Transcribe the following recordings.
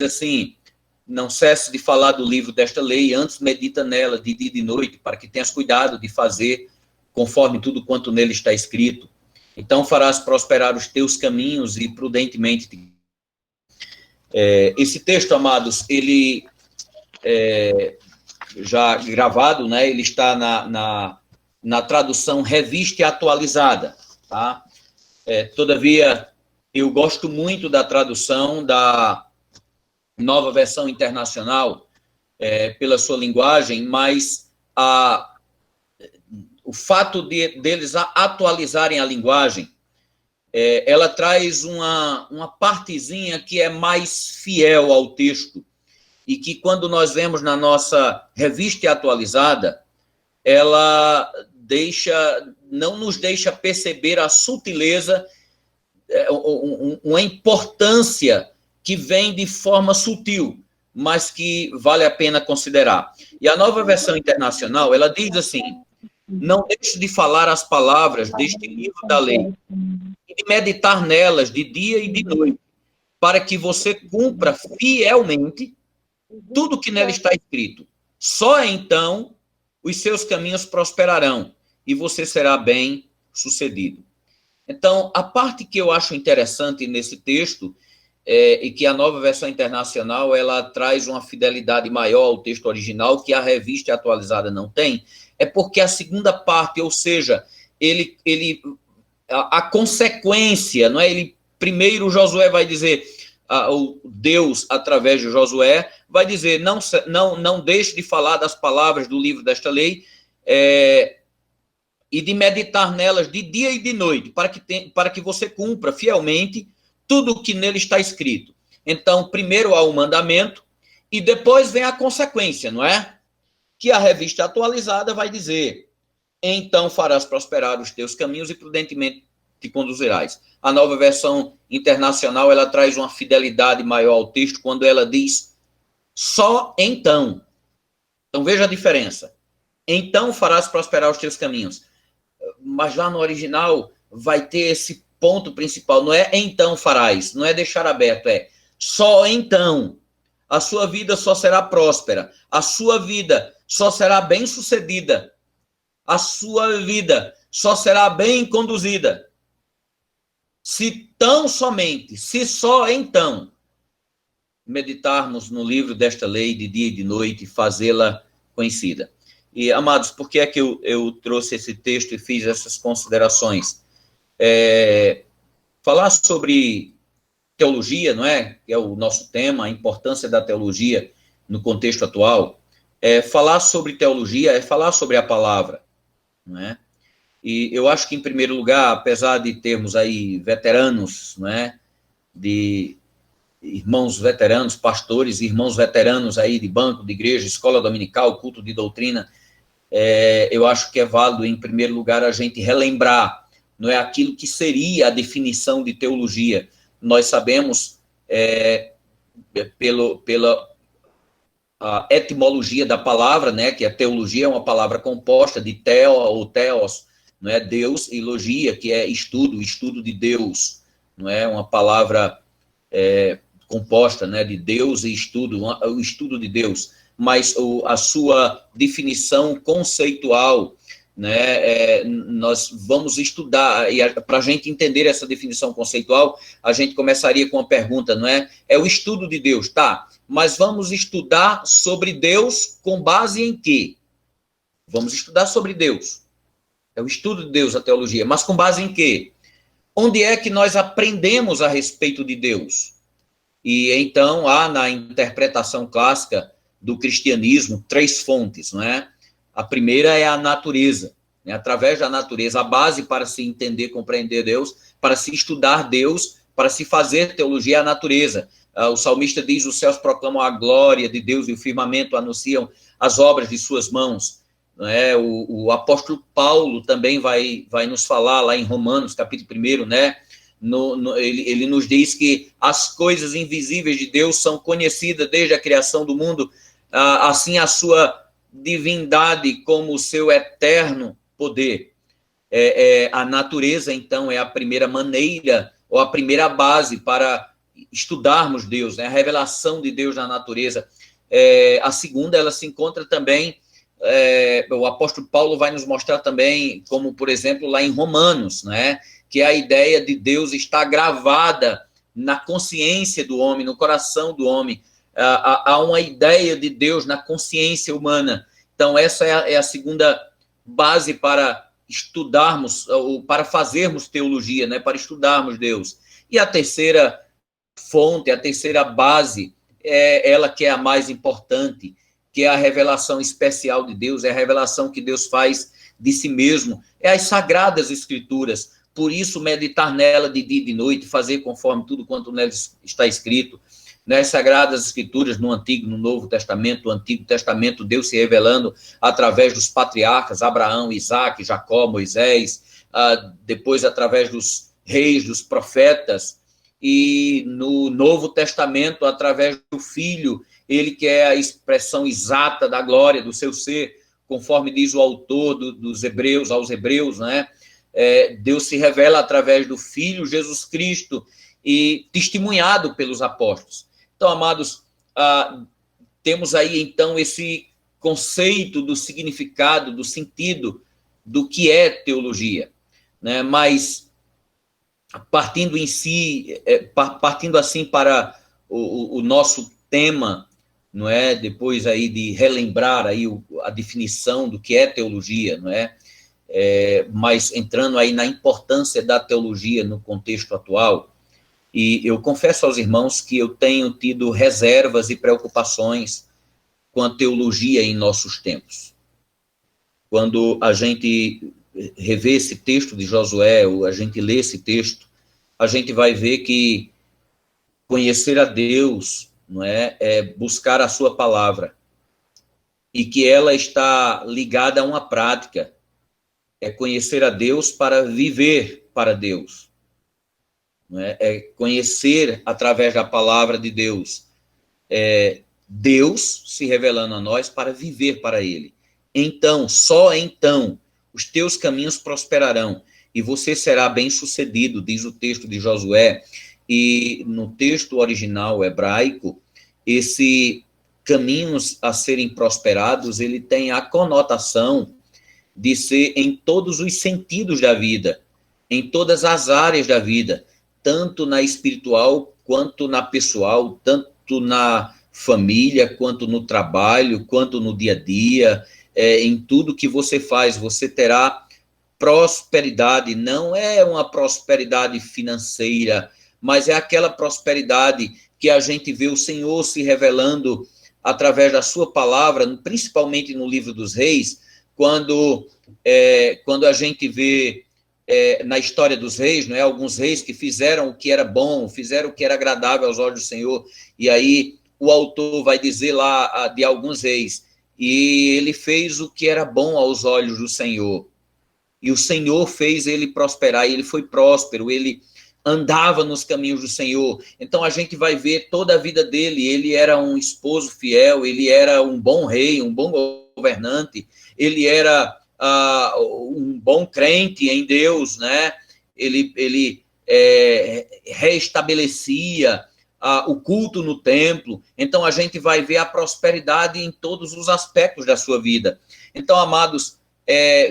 assim: não cesse de falar do livro desta lei, antes medita nela de dia e de noite, para que tenhas cuidado de fazer conforme tudo quanto nele está escrito. Então farás prosperar os teus caminhos e prudentemente te... Esse texto, amados, ele já gravado, né? Ele está na tradução Revista e Atualizada, tá? Todavia, eu gosto muito da tradução da Nova Versão Internacional, pela sua linguagem, mas o fato deles atualizarem a linguagem, ela traz uma partezinha que é mais fiel ao texto, e que quando nós vemos na nossa Revista Atualizada, ela não nos deixa perceber a sutileza, uma importância que vem de forma sutil, mas que vale a pena considerar. E a Nova Versão Internacional, ela diz assim: não deixe de falar as palavras deste livro da lei, e de meditar nelas de dia e de noite, para que você cumpra fielmente tudo que nela está escrito. Só então os seus caminhos prosperarão e você será bem sucedido. Então, a parte que eu acho interessante nesse texto e que a Nova Versão Internacional ela traz uma fidelidade maior ao texto original que a Revista Atualizada não tem, é porque a segunda parte, ou seja, a consequência, não é? Primeiro Josué vai dizer, o Deus através de Josué vai dizer: não deixe de falar das palavras do livro desta lei, e de meditar nelas de dia e de noite, para que você cumpra fielmente tudo o que nele está escrito. Então, primeiro há o mandamento, e depois vem a consequência, não é? Que a Revista Atualizada vai dizer: então farás prosperar os teus caminhos e prudentemente te conduzirás. A Nova Versão Internacional, ela traz uma fidelidade maior ao texto quando ela diz só então. Então, veja a diferença. Então farás prosperar os teus caminhos. Mas lá no original vai ter esse ponto principal. Não é então farás, não é deixar aberto, é só então. A sua vida só será próspera. A sua vida só será bem sucedida. A sua vida só será bem conduzida. Se só então, meditarmos no livro desta lei de dia e de noite e fazê-la conhecida. E, amados, por que é que eu trouxe esse texto e fiz essas considerações? Falar sobre teologia, não é? Que é o nosso tema, a importância da teologia no contexto atual. Falar sobre teologia é falar sobre a palavra, não é? E eu acho que, em primeiro lugar, apesar de termos aí veteranos, não é? De irmãos veteranos, pastores, irmãos veteranos aí de banco, de igreja, escola dominical, culto de doutrina, eu acho que é válido, em primeiro lugar, a gente relembrar, não é, aquilo que seria a definição de teologia. Nós sabemos, pela a etimologia da palavra, né, que a teologia é uma palavra composta de theo ou theos, não é, Deus, e logia, que é estudo de Deus, não é, uma palavra composta, né, de Deus e estudo, o estudo de Deus, mas a sua definição conceitual, né, nós vamos estudar, e para a gente entender essa definição conceitual, a gente começaria com uma pergunta, não é? É o estudo de Deus, tá? Mas vamos estudar sobre Deus com base em quê? Vamos estudar sobre Deus. É o estudo de Deus, a teologia, mas com base em quê? Onde é que nós aprendemos a respeito de Deus? E então há na interpretação clássica do cristianismo 3 fontes, não é? A primeira é a natureza, né? Através da natureza, a base para se entender, compreender Deus, para se estudar Deus, para se fazer teologia é a natureza. O salmista diz: os céus proclamam a glória de Deus e o firmamento anunciam as obras de suas mãos. Não é? O apóstolo Paulo também vai nos falar lá em Romanos, capítulo 1, né? Ele nos diz que as coisas invisíveis de Deus são conhecidas desde a criação do mundo, assim a sua divindade como o seu eterno poder. A natureza, então, é a primeira maneira, ou a primeira base para estudarmos Deus, né? A revelação de Deus na natureza. A segunda, ela se encontra também, o apóstolo Paulo vai nos mostrar também, como, por exemplo, lá em Romanos, né? Que a ideia de Deus está gravada na consciência do homem, no coração do homem. Há uma ideia de Deus na consciência humana. Então, essa é a segunda base para estudarmos, ou para fazermos teologia, né? Para estudarmos Deus. E a terceira fonte, a terceira base, é ela que é a mais importante, que é a revelação especial de Deus, é a revelação que Deus faz de si mesmo, é as sagradas escrituras. Por isso, meditar nela de dia e de noite, fazer conforme tudo quanto nela está escrito. Nas Sagradas Escrituras, no Antigo e no Novo Testamento, o Antigo Testamento, Deus se revelando através dos patriarcas, Abraão, Isaac, Jacó, Moisés, depois através dos reis, dos profetas, e no Novo Testamento, através do Filho, ele que é a expressão exata da glória do seu ser, conforme diz o autor dos Hebreus, aos Hebreus, né? Deus se revela através do Filho, Jesus Cristo, e testemunhado pelos apóstolos. Então, amados, temos aí, então, esse conceito do significado, do sentido do que é teologia, né? Mas, partindo assim para o nosso tema, não é? Depois aí de relembrar aí a definição do que é teologia, não é? Mas entrando aí na importância da teologia no contexto atual, e eu confesso aos irmãos que eu tenho tido reservas e preocupações com a teologia em nossos tempos. Quando a gente revê esse texto de Josué, ou a gente lê esse texto, a gente vai ver que conhecer a Deus, não é buscar a sua palavra, e que ela está ligada a uma prática, é conhecer a Deus para viver para Deus. Não é conhecer através da palavra de Deus. Deus se revelando a nós para viver para Ele. Então, só então, os teus caminhos prosperarão e você será bem-sucedido, diz o texto de Josué. E no texto original hebraico, esse caminhos a serem prosperados, ele tem a conotação de ser em todos os sentidos da vida, em todas as áreas da vida, tanto na espiritual quanto na pessoal, tanto na família, quanto no trabalho, quanto no dia a dia, em tudo que você faz, você terá prosperidade. Não é uma prosperidade financeira, mas é aquela prosperidade que a gente vê o Senhor se revelando através da sua palavra, principalmente no livro dos Reis, quando a gente vê na história dos reis, não é? Alguns reis que fizeram o que era bom, fizeram o que era agradável aos olhos do Senhor, e aí o autor vai dizer lá de alguns reis, e ele fez o que era bom aos olhos do Senhor, e o Senhor fez ele prosperar, e ele foi próspero, ele andava nos caminhos do Senhor. Então a gente vai ver toda a vida dele, ele era um esposo fiel, ele era um bom rei, um bom governante, ele era um bom crente em Deus, né? Ele reestabelecia o culto no templo. Então a gente vai ver a prosperidade em todos os aspectos da sua vida. Então, amados,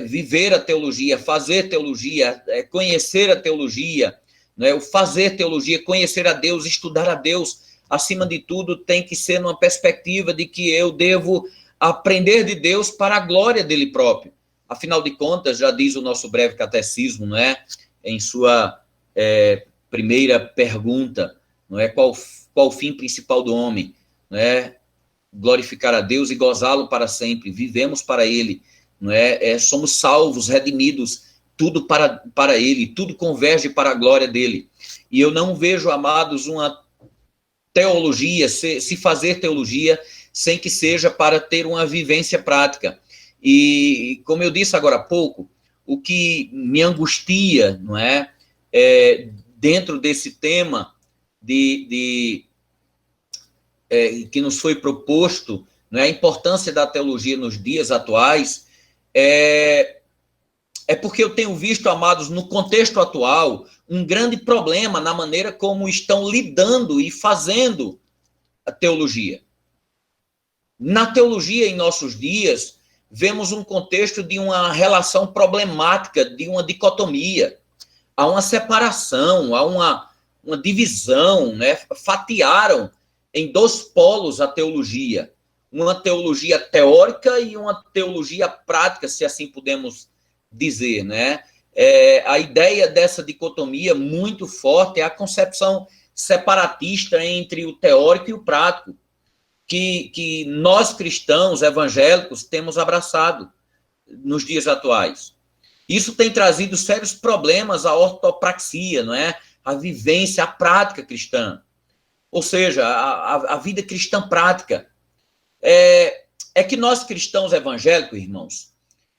viver a teologia, fazer teologia, conhecer a teologia, né? O fazer teologia, conhecer a Deus, estudar a Deus, acima de tudo, tem que ser numa perspectiva de que eu devo aprender de Deus para a glória dele próprio. Afinal de contas, já diz o nosso breve catecismo, não é? Em sua primeira pergunta, não é? Qual o fim principal do homem? Não é? Glorificar a Deus e gozá-lo para sempre. Vivemos para ele, não é? Somos salvos, redimidos, tudo para ele, tudo converge para a glória dele. E eu não vejo, amados, uma teologia, se fazer teologia, sem que seja para ter uma vivência prática. E, como eu disse agora há pouco, o que me angustia, não é, dentro desse tema que nos foi proposto, não é, a importância da teologia nos dias atuais, é porque eu tenho visto, amados, no contexto atual, um grande problema na maneira como estão lidando e fazendo a teologia. Na teologia, em nossos dias, vemos um contexto de uma relação problemática, de uma dicotomia. Há uma separação, há uma divisão, né? Fatiaram em dois polos a teologia. Uma teologia teórica e uma teologia prática, se assim podemos dizer, né? A ideia dessa dicotomia muito forte é a concepção separatista entre o teórico e o prático, que nós cristãos evangélicos temos abraçado nos dias atuais. Isso tem trazido sérios problemas à ortopraxia, não é? A vivência, a prática cristã. Ou seja, a vida cristã prática. É que nós cristãos evangélicos, irmãos,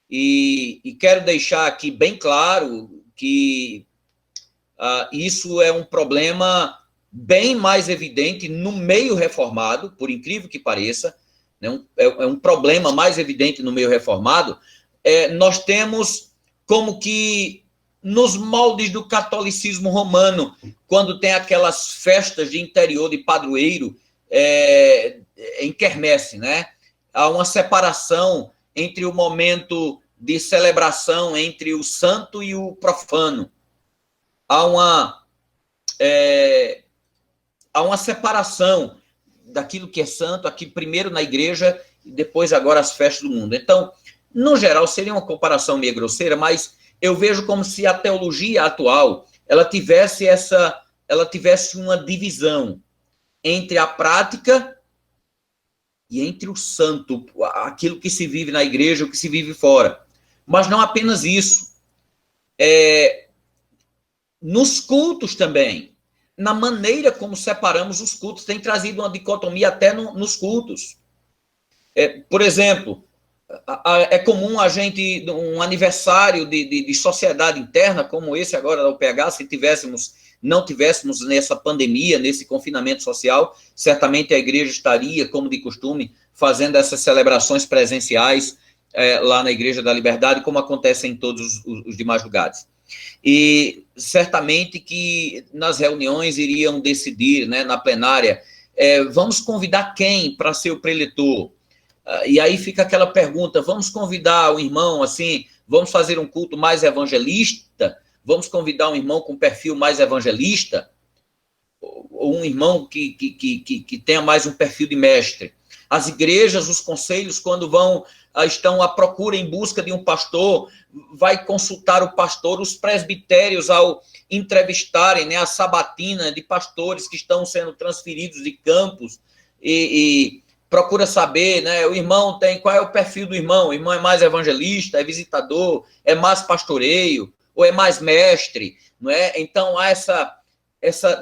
e quero deixar aqui bem claro que isso é um problema bem mais evidente no meio reformado, por incrível que pareça, né? É um problema mais evidente no meio reformado. Nós temos como que nos moldes do catolicismo romano, quando tem aquelas festas de interior de padroeiro, em quermesse, né? Há uma separação entre o momento de celebração entre o santo e o profano. Há uma separação daquilo que é santo, aqui primeiro na igreja e depois agora as festas do mundo. Então, no geral, seria uma comparação meio grosseira, mas eu vejo como se a teologia atual ela tivesse uma divisão entre a prática e entre o santo, aquilo que se vive na igreja, o que se vive fora. Mas não apenas isso. Nos cultos também, na maneira como separamos os cultos, tem trazido uma dicotomia até nos cultos. Por exemplo, é comum a gente, um aniversário de sociedade interna, como esse agora da UPH, se não tivéssemos nessa pandemia, nesse confinamento social, certamente a igreja estaria, como de costume, fazendo essas celebrações presenciais lá na Igreja da Liberdade, como acontece em todos os demais lugares. E certamente que nas reuniões iriam decidir, né, na plenária, vamos convidar quem para ser o preletor? E aí fica aquela pergunta, vamos convidar o irmão, assim, vamos fazer um culto mais evangelista? Vamos convidar um irmão com perfil mais evangelista? Ou um irmão que tenha mais um perfil de mestre? As igrejas, os conselhos, quando estão à procura, em busca de um pastor, vai consultar o pastor, os presbitérios, ao entrevistarem, né, a sabatina de pastores que estão sendo transferidos de campos, e procura saber, né, o irmão qual é o perfil do irmão? O irmão é mais evangelista, é visitador, é mais pastoreio, ou é mais mestre, não é? Então, há essa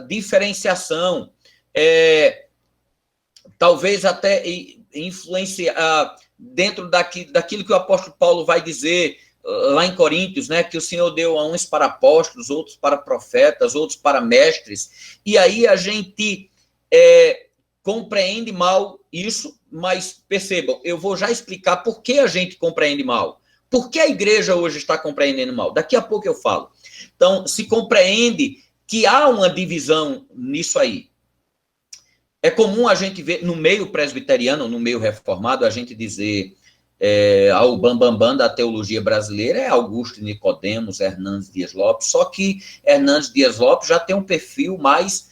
diferenciação, talvez até influenciar dentro daquilo que o apóstolo Paulo vai dizer lá em Coríntios, né, que o Senhor deu a uns para apóstolos, outros para profetas, outros para mestres, e aí a gente compreende mal isso, mas percebam, eu vou já explicar por que a gente compreende mal. Por que a igreja hoje está compreendendo mal? Daqui a pouco eu falo. Então, se compreende que há uma divisão nisso aí. É comum a gente ver, no meio presbiteriano, no meio reformado, a gente dizer ao bambambam da teologia brasileira é Augusto Nicodemos, Hernandes Dias Lopes, só que Hernandes Dias Lopes já tem um perfil mais,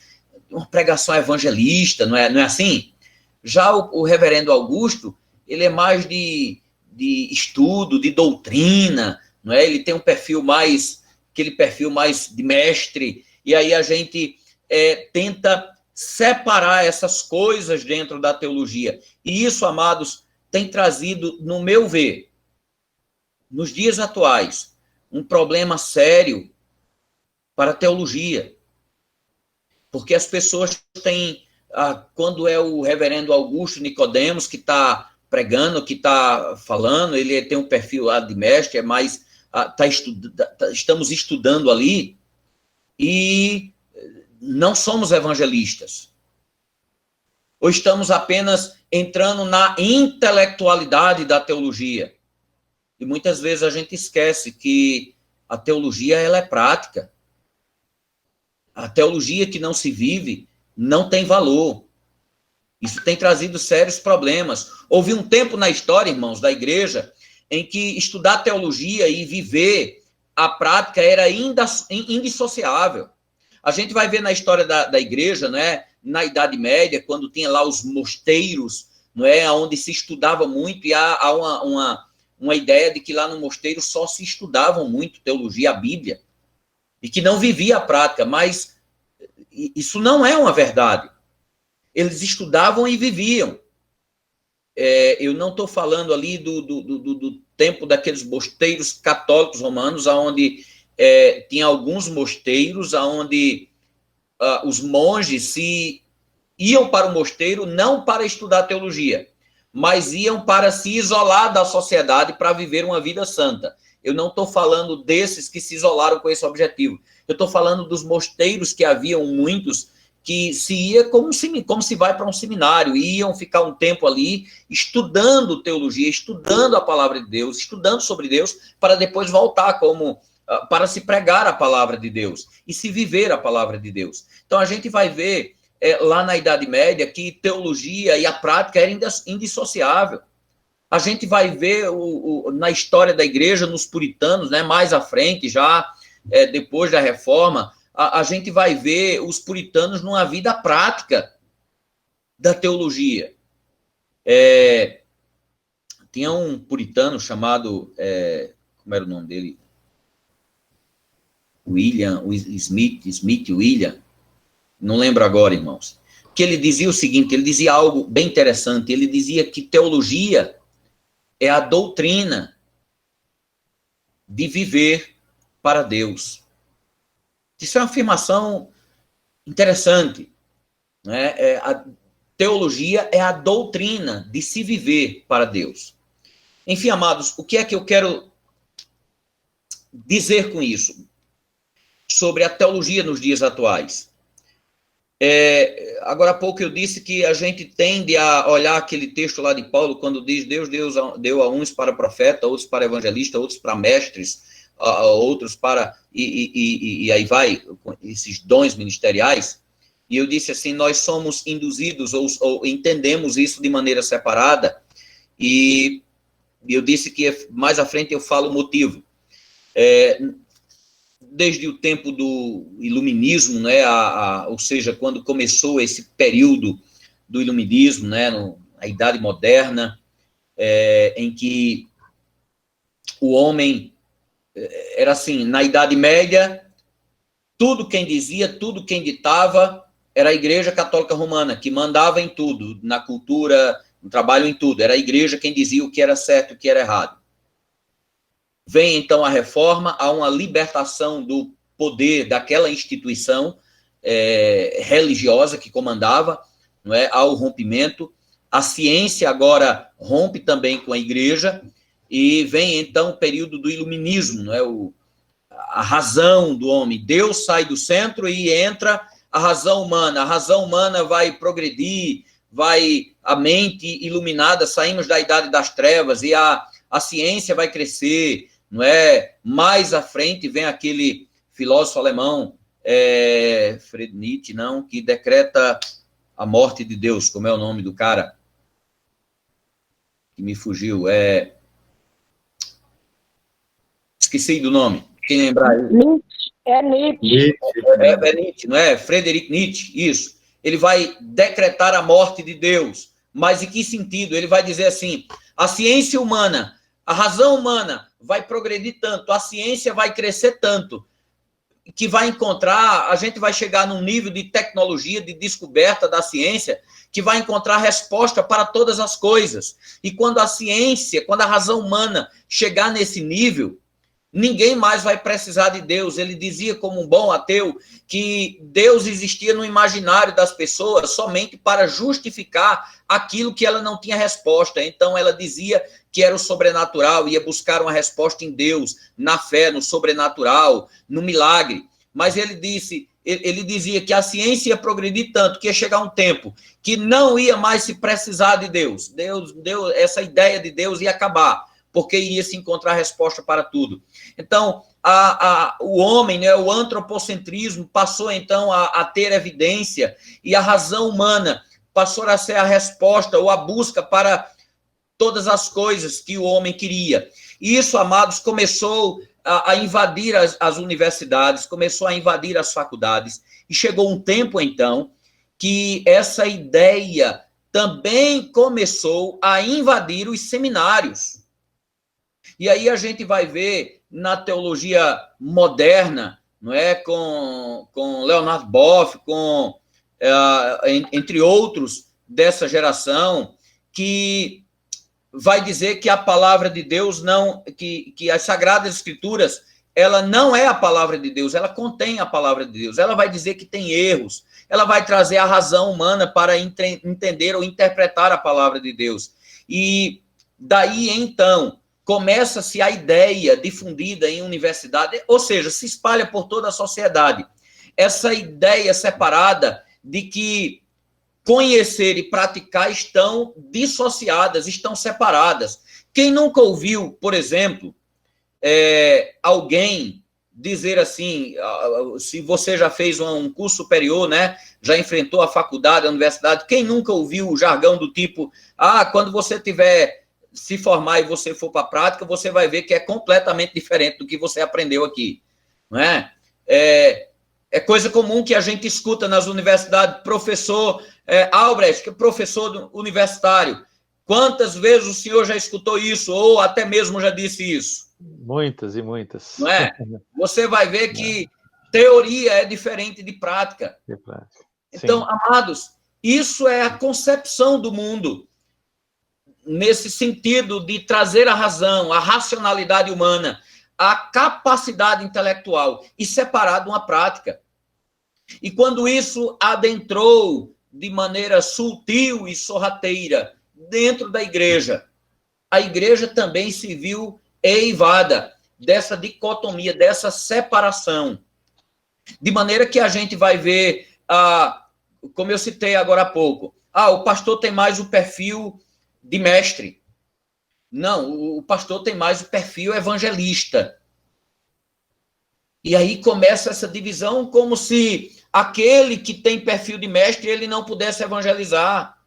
uma pregação evangelista, não é assim? Já o reverendo Augusto, ele é mais de estudo, de doutrina, não é? Ele tem um perfil mais, aquele perfil mais de mestre, e aí a gente tenta separar essas coisas dentro da teologia. E isso, amados, tem trazido, no meu ver, nos dias atuais, um problema sério para a teologia. Porque as pessoas têm, quando é o reverendo Augusto Nicodemos que está pregando, que está falando, ele tem um perfil lá de mestre, estamos estudando ali, e não somos evangelistas. Ou estamos apenas entrando na intelectualidade da teologia. E muitas vezes a gente esquece que a teologia, ela é prática. A teologia que não se vive não tem valor. Isso tem trazido sérios problemas. Houve um tempo na história, irmãos, da igreja, em que estudar teologia e viver a prática era indissociável. A gente vai ver na história da igreja, né, na Idade Média, quando tinha lá os mosteiros, não é, onde se estudava muito, e há uma ideia de que lá no mosteiro só se estudavam muito teologia, a Bíblia, e que não vivia a prática, mas isso não é uma verdade. Eles estudavam e viviam. Eu não estou falando ali do tempo daqueles mosteiros católicos romanos, onde tinha alguns mosteiros onde os monges iam para o mosteiro não para estudar teologia, mas iam para se isolar da sociedade para viver uma vida santa. Eu não estou falando desses que se isolaram com esse objetivo. Eu estou falando dos mosteiros, que haviam muitos que se ia como se vai para um seminário, iam ficar um tempo ali estudando teologia, estudando a palavra de Deus, estudando sobre Deus, para depois voltar para se pregar a palavra de Deus e se viver a palavra de Deus. Então a gente vai ver lá na Idade Média que teologia e a prática era indissociável. A gente vai ver na história da igreja, nos puritanos, né, mais à frente, já depois da Reforma, a gente vai ver os puritanos numa vida prática da teologia. Tinha um puritano chamado, como era o nome dele? Smith William, não lembro agora, irmãos, que ele dizia o seguinte, ele dizia algo bem interessante, ele dizia que teologia é a doutrina de viver para Deus. Isso é uma afirmação interessante, né? A teologia é a doutrina de se viver para Deus. Enfim, amados, o que é que eu quero dizer com isso? Sobre a teologia nos dias atuais. Agora há pouco eu disse que a gente tende a olhar aquele texto lá de Paulo, quando diz Deus deu a uns para profeta, outros para evangelista, outros para mestres, outros para... E aí vai, esses dons ministeriais. E eu disse assim, nós somos induzidos ou entendemos isso de maneira separada. E eu disse que mais à frente eu falo o motivo. Desde o tempo do iluminismo, né, ou seja, quando começou esse período do iluminismo, né, a Idade Moderna, em que o homem era assim, na Idade Média, tudo quem dizia, tudo quem ditava era a Igreja Católica Romana, que mandava em tudo, na cultura, no trabalho, em tudo. Era a Igreja quem dizia o que era certo e o que era errado. Vem, então, a reforma, há uma libertação do poder daquela instituição religiosa que comandava, não é? Há o rompimento. A ciência agora rompe também com a igreja, e vem, então, o período do iluminismo, não é? A razão do homem. Deus sai do centro e entra a razão humana. A razão humana vai progredir, a mente iluminada, saímos da idade das trevas, e a ciência vai crescer, não é? Mais à frente vem aquele filósofo alemão, Friedrich Nietzsche, não, que decreta a morte de Deus. Como é o nome do cara? Que me fugiu. Esqueci do nome. Quem lembrar? Nietzsche. Nietzsche, não é? Friedrich Nietzsche, isso. Ele vai decretar a morte de Deus. Mas em que sentido? Ele vai dizer assim, a ciência humana, a razão humana vai progredir tanto, a ciência vai crescer tanto, que a gente vai chegar num nível de tecnologia, de descoberta da ciência, que vai encontrar resposta para todas as coisas. E quando a razão humana chegar nesse nível, ninguém mais vai precisar de Deus. Ele dizia, como um bom ateu, que Deus existia no imaginário das pessoas somente para justificar aquilo que ela não tinha resposta. Então, ela dizia que era o sobrenatural, ia buscar uma resposta em Deus, na fé, no sobrenatural, no milagre. Mas ele dizia que a ciência ia progredir tanto, que ia chegar um tempo que não ia mais se precisar de Deus. Essa ideia de Deus ia acabar, porque iria se encontrar resposta para tudo. Então, o homem, né, o antropocentrismo, passou então a ter evidência, e a razão humana passou a ser a resposta ou a busca para todas as coisas que o homem queria. E isso, amados, começou a invadir as universidades, começou a invadir as faculdades, e chegou um tempo, então, que essa ideia também começou a invadir os seminários. E aí a gente vai ver na teologia moderna, não é, com Leonard Boff, entre outros dessa geração, que vai dizer que a palavra de Deus não, que as Sagradas Escrituras, ela não é a palavra de Deus, ela contém a palavra de Deus. Ela vai dizer que tem erros, ela vai trazer a razão humana para entender ou interpretar a palavra de Deus. E daí, então, começa-se a ideia difundida em universidade, ou seja, se espalha por toda a sociedade. Essa ideia separada de que conhecer e praticar estão dissociadas, estão separadas. Quem nunca ouviu, por exemplo, alguém dizer assim, se você já fez um curso superior, né, já enfrentou a faculdade, a universidade, quem nunca ouviu o jargão do tipo, quando você tiver se formar e você for para a prática, você vai ver que é completamente diferente do que você aprendeu aqui, não é? É coisa comum que a gente escuta nas universidades, professor Albrecht, que é professor universitário. Quantas vezes o senhor já escutou isso, ou até mesmo já disse isso? Muitas e muitas. Não é? Você vai ver que teoria é diferente de prática. Então, amados, isso é a concepção do mundo, nesse sentido de trazer a razão, a racionalidade humana, a capacidade intelectual e separar de uma prática. E quando isso adentrou de maneira sutil e sorrateira dentro da igreja, a igreja também se viu eivada dessa dicotomia, dessa separação. De maneira que a gente vai ver, como eu citei agora há pouco, o pastor tem mais o perfil de mestre. Não, o pastor tem mais o perfil evangelista. E aí começa essa divisão, como se aquele que tem perfil de mestre, ele não pudesse evangelizar.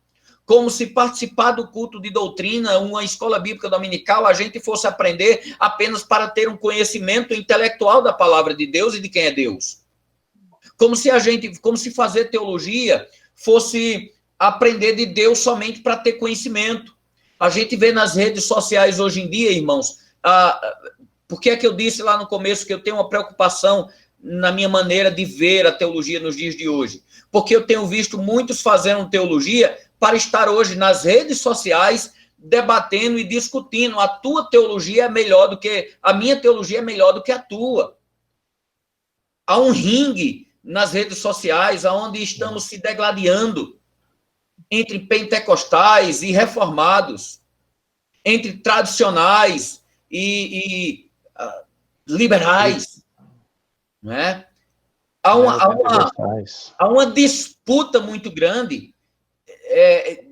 Como se participar do culto de doutrina, uma escola bíblica dominical, a gente fosse aprender apenas para ter um conhecimento intelectual da palavra de Deus e de quem é Deus. Como se fazer teologia fosse aprender de Deus somente para ter conhecimento. A gente vê nas redes sociais hoje em dia, irmãos, por que é que eu disse lá no começo que eu tenho uma preocupação na minha maneira de ver a teologia nos dias de hoje? Porque eu tenho visto muitos fazendo teologia para estar hoje nas redes sociais debatendo e discutindo. A tua teologia é melhor do que... A minha teologia é melhor do que a tua. Há um ringue nas redes sociais onde estamos se degladiando entre pentecostais e reformados, entre tradicionais e liberais, não é? Há uma disputa muito grande,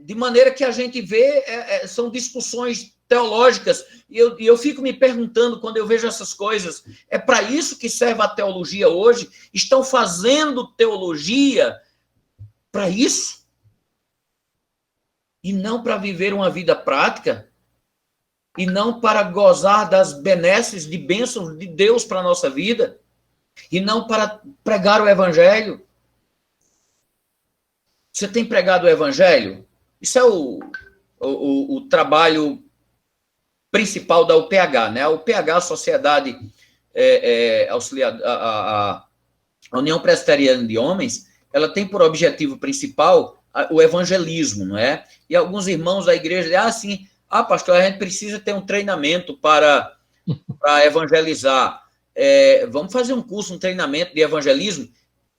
de maneira que a gente vê, são discussões teológicas, e eu fico me perguntando, quando eu vejo essas coisas, é para isso que serve a teologia hoje? Estão fazendo teologia para isso? E não para viver uma vida prática? E não para gozar das benesses, de bênçãos de Deus para a nossa vida? E não para pregar o evangelho? Você tem pregado o evangelho? Isso é o trabalho principal da UPH, né? A UPH, a Sociedade Auxiliar, a União Presbiteriana de Homens, ela tem por objetivo principal o evangelismo, não é? E alguns irmãos da igreja dizem, pastor, a gente precisa ter um treinamento para evangelizar. Vamos fazer um curso, um treinamento de evangelismo?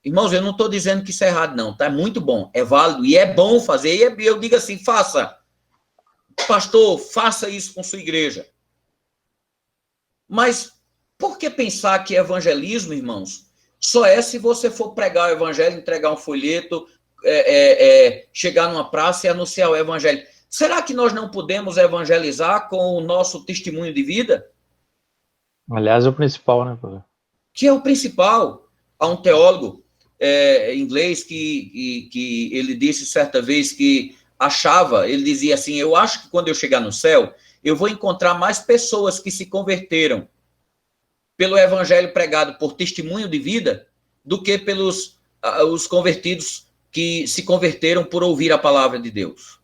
Irmãos, eu não estou dizendo que isso é errado, não, tá? É muito bom, é válido, e é bom fazer, e eu digo assim, faça. Pastor, faça isso com sua igreja. Mas por que pensar que evangelismo, irmãos, só é se você for pregar o evangelho, entregar um folheto, chegar numa praça e anunciar o evangelho? Será que nós não podemos evangelizar com o nosso testemunho de vida? Aliás, é o principal, né, pastor? Que é o principal. Há um teólogo inglês que ele disse certa vez que achava, ele dizia assim, eu acho que quando eu chegar no céu, eu vou encontrar mais pessoas que se converteram pelo evangelho pregado por testemunho de vida do que pelos os convertidos que se converteram por ouvir a palavra de Deus.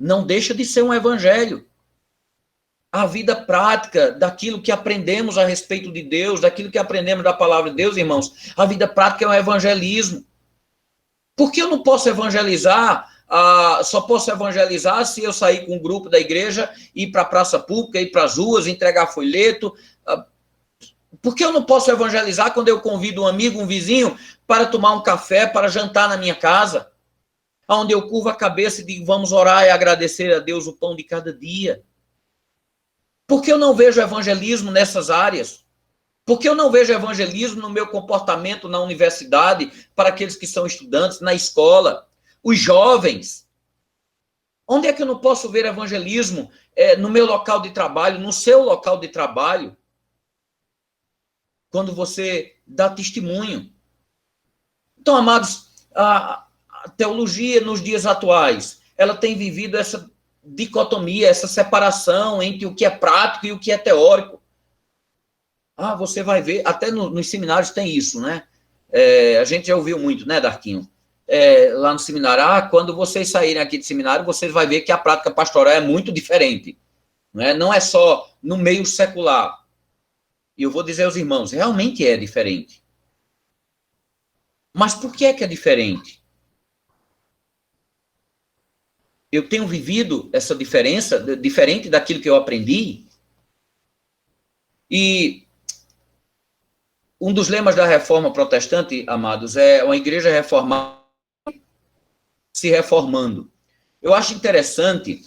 Não deixa de ser um evangelho. A vida prática daquilo que aprendemos a respeito de Deus, daquilo que aprendemos da palavra de Deus, irmãos, a vida prática é um evangelismo. Por que eu não posso evangelizar? Só posso evangelizar se eu sair com um grupo da igreja, ir para a praça pública, ir para as ruas, entregar folheto. Por que eu não posso evangelizar quando eu convido um amigo, um vizinho, para tomar um café, para jantar na minha casa? Onde eu curvo a cabeça e digo, vamos orar e agradecer a Deus o pão de cada dia. Por que eu não vejo evangelismo nessas áreas? Por que eu não vejo evangelismo no meu comportamento na universidade, para aqueles que são estudantes, na escola, os jovens? Onde é que eu não posso ver evangelismo? No meu local de trabalho, no seu local de trabalho? Quando você dá testemunho. Então, amados, a teologia nos dias atuais, ela tem vivido essa dicotomia, essa separação entre o que é prático e o que é teórico. Você vai ver, até nos seminários tem isso, né? A gente já ouviu muito, né, Darquinho? Lá no seminário, quando vocês saírem aqui de seminário, vocês vão ver que a prática pastoral é muito diferente. Não é só no meio secular. E eu vou dizer aos irmãos, realmente é diferente. Mas por que é diferente? Eu tenho vivido essa diferença, diferente daquilo que eu aprendi. E um dos lemas da reforma protestante, amados, é uma igreja reformada se reformando. Eu acho interessante,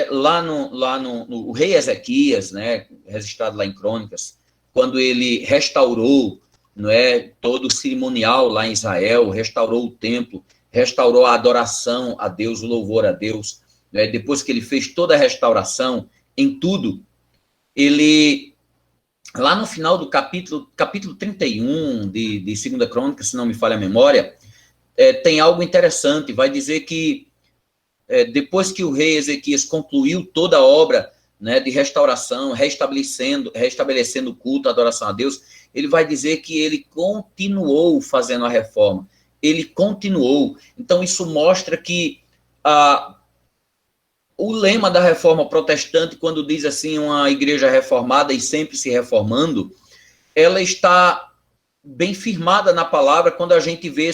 lá no rei Ezequias, né, registrado lá em Crônicas, quando ele restaurou, não é, todo o cerimonial lá em Israel, restaurou o templo, restaurou a adoração a Deus, o louvor a Deus, né? Depois que ele fez toda a restauração em tudo, ele, lá no final do capítulo 31 de 2 Crônicas, se não me falha a memória, tem algo interessante, vai dizer que depois que o rei Ezequias concluiu toda a obra, né, de restauração, restabelecendo o culto, a adoração a Deus, ele vai dizer que ele continuou fazendo a reforma. Ele continuou. Então, isso mostra que o lema da reforma protestante, quando diz assim, uma igreja reformada e sempre se reformando, ela está bem firmada na palavra quando a gente vê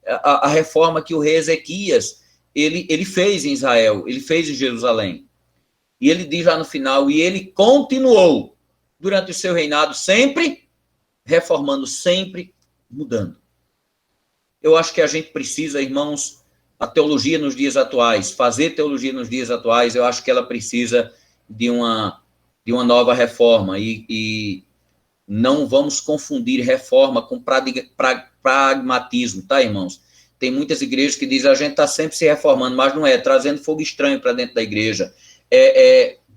a reforma que o rei Ezequias ele fez em Israel, ele fez em Jerusalém. E ele diz lá no final, e ele continuou durante o seu reinado, sempre reformando, sempre mudando. Eu acho que a gente precisa, irmãos, a teologia nos dias atuais, fazer teologia nos dias atuais, eu acho que ela precisa de uma nova reforma. E não vamos confundir reforma com pragmatismo, tá, irmãos? Tem muitas igrejas que dizem a gente está sempre se reformando, mas não é, trazendo fogo estranho para dentro da igreja.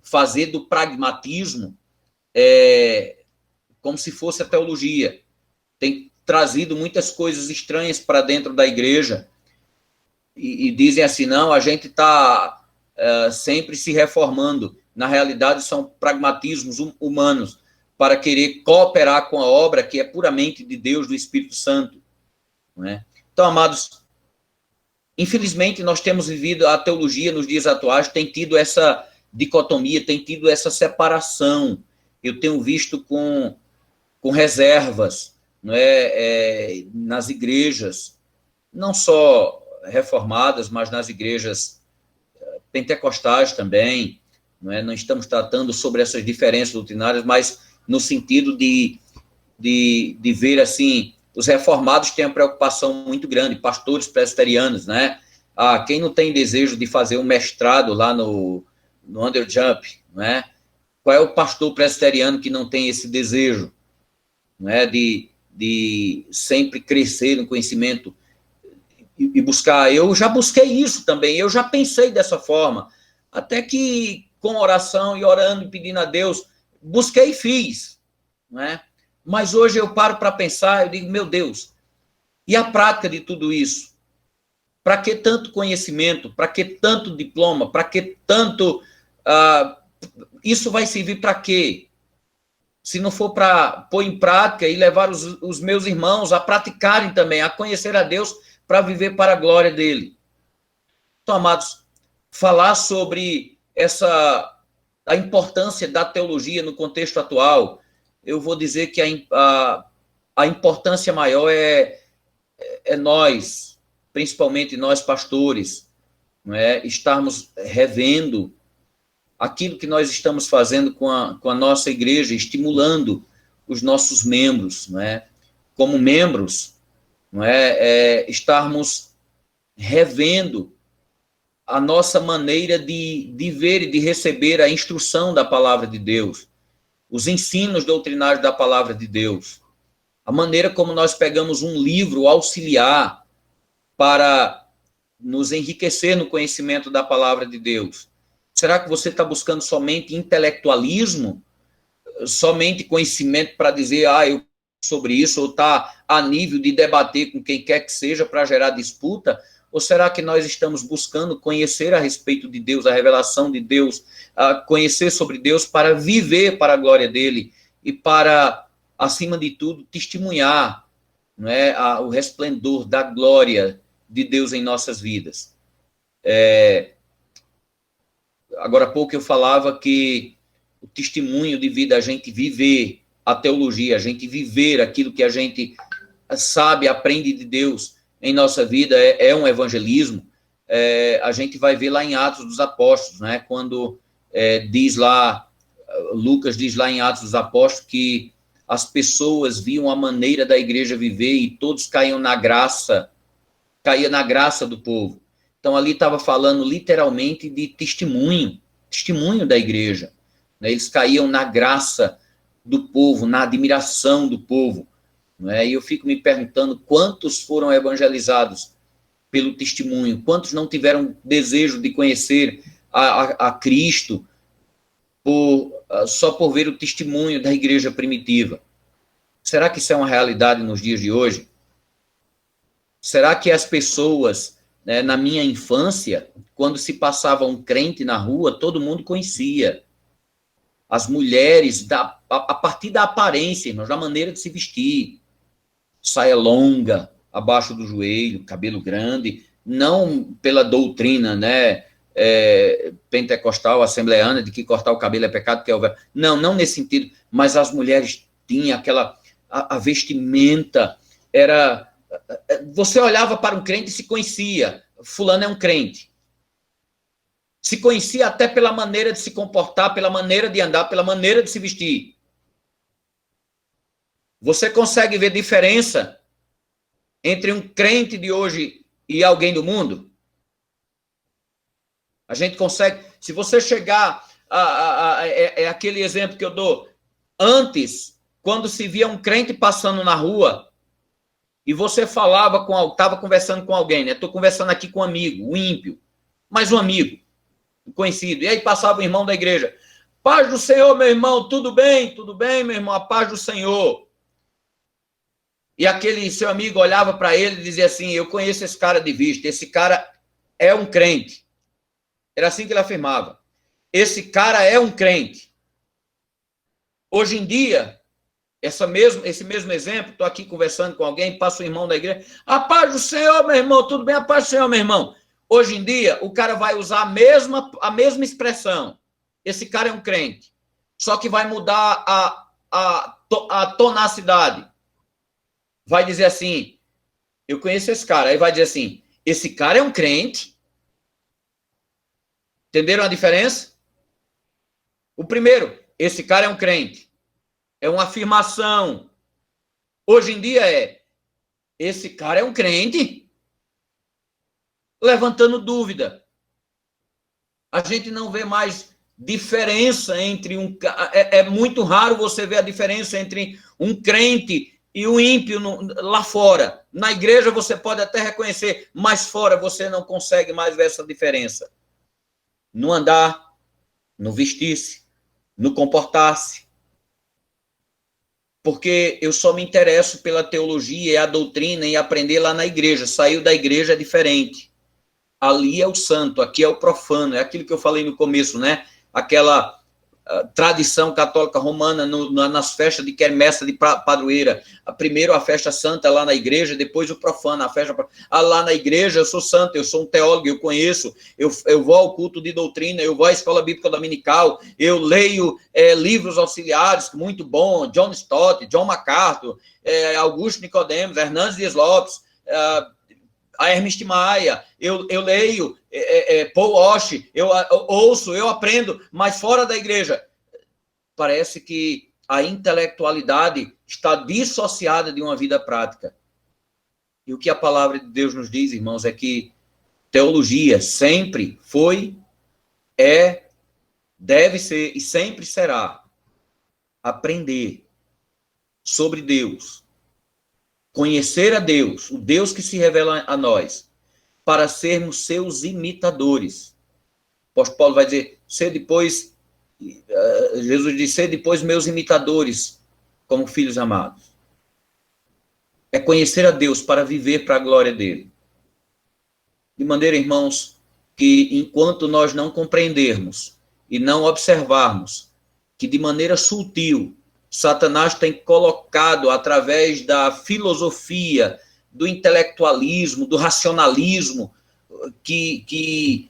Fazer do pragmatismo como se fosse a teologia. Tem trazido muitas coisas estranhas para dentro da igreja e dizem assim, não, a gente está sempre se reformando. Na realidade, são pragmatismos humanos para querer cooperar com a obra que é puramente de Deus, do Espírito Santo. Não é? Então, amados, infelizmente, nós temos vivido a teologia nos dias atuais, tem tido essa dicotomia, tem tido essa separação. Eu tenho visto com reservas, não é, nas igrejas, não só reformadas, mas nas igrejas pentecostais também. Não estamos tratando sobre essas diferenças doutrinárias, mas no sentido de ver assim, os reformados têm uma preocupação muito grande, pastores presbiterianos, né? Quem não tem desejo de fazer um mestrado lá no Underjump, né? Qual é o pastor presbiteriano que não tem esse desejo, né? De sempre crescer no conhecimento? e buscar. Eu já busquei isso também, eu já pensei dessa forma, até que com oração e orando e pedindo a Deus, busquei e fiz, não é? Mas hoje eu paro para pensar, eu digo, meu Deus, e a prática de tudo isso? Para que tanto conhecimento? Para que tanto diploma? Para que tanto... isso vai servir para quê? Se não for para pôr em prática e levar os meus irmãos a praticarem também, a conhecer a Deus para viver para a glória dele. Então, amados, falar sobre a importância da teologia no contexto atual, eu vou dizer que a importância maior é nós, principalmente nós pastores, não é? Estarmos revendo aquilo que nós estamos fazendo com a nossa igreja, estimulando os nossos membros, não é? Como membros, não é? Estarmos revendo a nossa maneira de ver e de receber a instrução da palavra de Deus, os ensinos doutrinários da palavra de Deus, a maneira como nós pegamos um livro auxiliar para nos enriquecer no conhecimento da palavra de Deus. Será que você está buscando somente intelectualismo, somente conhecimento para dizer, eu sobre isso, ou está a nível de debater com quem quer que seja para gerar disputa? Ou será que nós estamos buscando conhecer a respeito de Deus, a revelação de Deus, conhecer sobre Deus para viver para a glória dele e para, acima de tudo, testemunhar, não é, o resplendor da glória de Deus em nossas vidas? Agora há pouco eu falava que o testemunho de vida, a gente viver a teologia, a gente viver aquilo que a gente sabe, aprende de Deus em nossa vida, é um evangelismo. A gente vai ver lá em Atos dos Apóstolos, né? Quando diz lá, Lucas diz lá em Atos dos Apóstolos que as pessoas viam a maneira da igreja viver e todos caía na graça do povo. Então, ali estava falando literalmente de testemunho da igreja. Né? Eles caíam na graça do povo, na admiração do povo. Né? E eu fico me perguntando quantos foram evangelizados pelo testemunho, quantos não tiveram desejo de conhecer a Cristo só por ver o testemunho da igreja primitiva. Será que isso é uma realidade nos dias de hoje? Será que as pessoas... Na minha infância, quando se passava um crente na rua, todo mundo conhecia. As mulheres, a partir da aparência, irmãos, da maneira de se vestir. Saia longa, abaixo do joelho, cabelo grande, não pela doutrina, né, pentecostal, assembleana, de que cortar o cabelo é pecado, que é o velho. Não nesse sentido, mas as mulheres tinham aquela... A vestimenta era... Você olhava para um crente e se conhecia. Fulano é um crente. Se conhecia até pela maneira de se comportar, pela maneira de andar, pela maneira de se vestir. Você consegue ver diferença entre um crente de hoje e alguém do mundo? A gente consegue... Se você chegar... é aquele exemplo que eu dou. Antes, quando se via um crente passando na rua... E você falava estava conversando com alguém, né? Estou conversando aqui com um amigo, um ímpio, mas um amigo, um conhecido. E aí passava o irmão da igreja. Paz do Senhor, meu irmão, tudo bem? Tudo bem, meu irmão? A paz do Senhor. E aquele seu amigo olhava para ele e dizia assim, eu conheço esse cara de vista, esse cara é um crente. Era assim que ele afirmava. Esse cara é um crente. Hoje em dia... Esse mesmo exemplo, estou aqui conversando com alguém, passa o irmão da igreja, a paz do Senhor, meu irmão, tudo bem? A paz do Senhor, meu irmão. Hoje em dia, o cara vai usar a mesma expressão. Esse cara é um crente. Só que vai mudar a tonacidade. Vai dizer assim, eu conheço esse cara. Aí vai dizer assim, esse cara é um crente. Entenderam a diferença? O primeiro, esse cara é um crente. É uma afirmação. Hoje em dia esse cara é um crente? Levantando dúvida. A gente não vê mais diferença entre é muito raro você ver a diferença entre um crente e o ímpio lá fora. Na igreja você pode até reconhecer, mas fora você não consegue mais ver essa diferença. No andar, no vestir-se, no comportar-se. Porque eu só me interesso pela teologia e a doutrina e aprender lá na igreja. Saiu da igreja é diferente. Ali é o santo, aqui é o profano. É aquilo que eu falei no começo, né? Aquela tradição católica romana nas festas de quermesse de padroeira. Primeiro a festa santa lá na igreja, depois o profano, a festa... lá na igreja eu sou santo, eu sou um teólogo, eu conheço, eu vou ao culto de doutrina, eu vou à escola bíblica dominical, eu leio livros auxiliares, muito bom, John Stott, John MacArthur, Augusto Nicodemos, Hernandes Dias Lopes, a Ernest Maia, eu leio Paul Walsh, eu ouço, eu aprendo, mas fora da igreja, parece que a intelectualidade está dissociada de uma vida prática. E o que a palavra de Deus nos diz, irmãos, é que teologia sempre foi, deve ser e sempre será aprender sobre Deus, conhecer a Deus, o Deus que se revela a nós, para sermos seus imitadores. O apóstolo Paulo vai dizer, Jesus diz, ser depois meus imitadores, como filhos amados. É conhecer a Deus para viver para a glória dele. De maneira, irmãos, que enquanto nós não compreendermos e não observarmos que de maneira sutil Satanás tem colocado através da filosofia, do intelectualismo, do racionalismo, que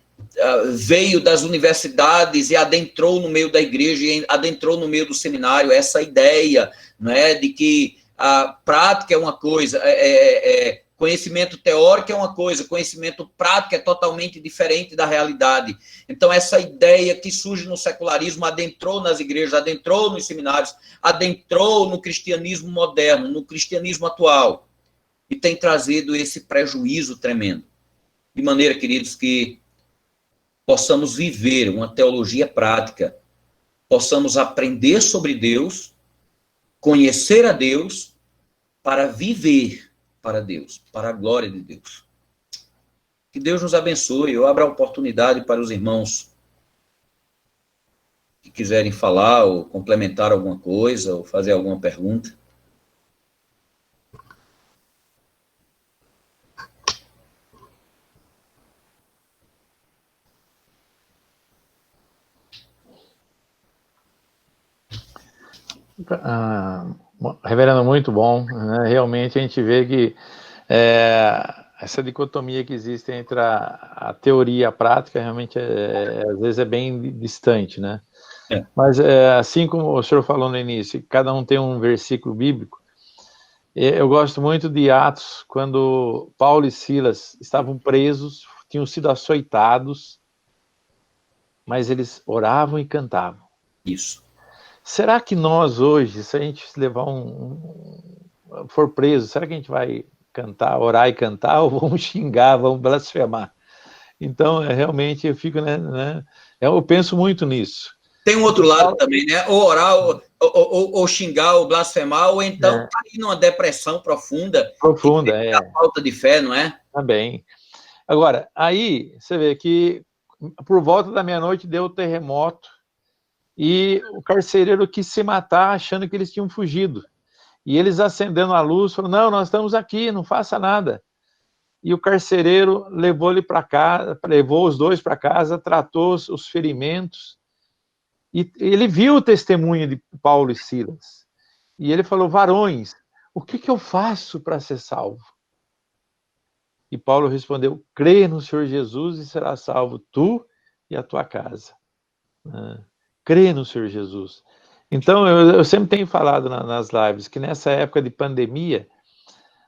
veio das universidades e adentrou no meio da igreja, e adentrou no meio do seminário, essa ideia, né, de que a prática é uma coisa, conhecimento teórico é uma coisa, conhecimento prático é totalmente diferente da realidade. Então, essa ideia que surge no secularismo adentrou nas igrejas, adentrou nos seminários, adentrou no cristianismo moderno, no cristianismo atual, e tem trazido esse prejuízo tremendo. De maneira, queridos, que possamos viver uma teologia prática, possamos aprender sobre Deus, conhecer a Deus, para viver para Deus, para a glória de Deus. Que Deus nos abençoe. Eu abro a oportunidade para os irmãos que quiserem falar, ou complementar alguma coisa, ou fazer alguma pergunta. Reverendo, muito bom, né? Realmente a gente vê que essa dicotomia que existe entre a teoria e a prática realmente às vezes é bem distante, né? Mas assim como o senhor falou no início, cada um tem um versículo bíblico. Eu gosto muito de Atos, quando Paulo e Silas estavam presos, tinham sido açoitados, mas eles oravam e cantavam. Isso. Será que nós hoje, se a gente levar for preso, será que a gente vai cantar, orar e cantar, ou vamos xingar, vamos blasfemar? Então, realmente, eu fico, eu penso muito nisso. Tem um outro lado também, né? Ou orar, ou xingar, ou blasfemar, ou então cair numa depressão profunda. Profunda, a falta de fé, não é? Também. Agora, aí, você vê que por volta da meia-noite deu o terremoto, e o carcereiro quis se matar achando que eles tinham fugido. E eles acendendo a luz, falaram, não, nós estamos aqui, não faça nada. E o carcereiro levou os dois para casa, tratou os ferimentos, e ele viu o testemunho de Paulo e Silas. E ele falou, varões, o que eu faço para ser salvo? E Paulo respondeu, crê no Senhor Jesus e será salvo tu e a tua casa. Crê no Senhor Jesus. Então, eu sempre tenho falado nas lives que nessa época de pandemia,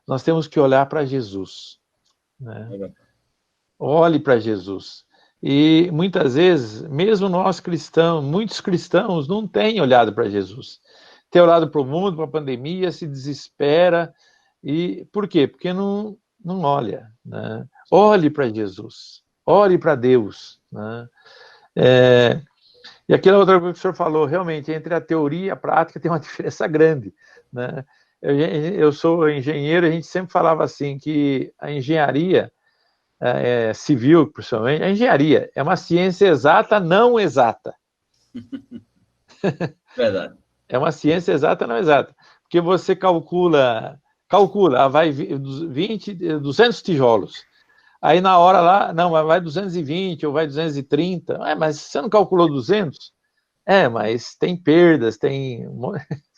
nós temos que olhar para Jesus. Né? Olhe para Jesus. E muitas vezes, mesmo nós cristãos, muitos cristãos não têm olhado para Jesus. Tem olhado para o mundo, para a pandemia, se desespera. E por quê? Porque não olha. Né? Olhe para Jesus. Olhe para Deus. Né? E aquela outra coisa que o senhor falou, realmente, entre a teoria e a prática tem uma diferença grande. Né? eu sou engenheiro, a gente sempre falava assim, que a engenharia civil, principalmente, a engenharia é uma ciência exata, não exata. Verdade. É uma ciência exata, não exata. Porque você calcula, vai 200 tijolos. Aí na hora lá, não, vai 220 ou vai 230. Mas você não calculou 200? Mas tem perdas, tem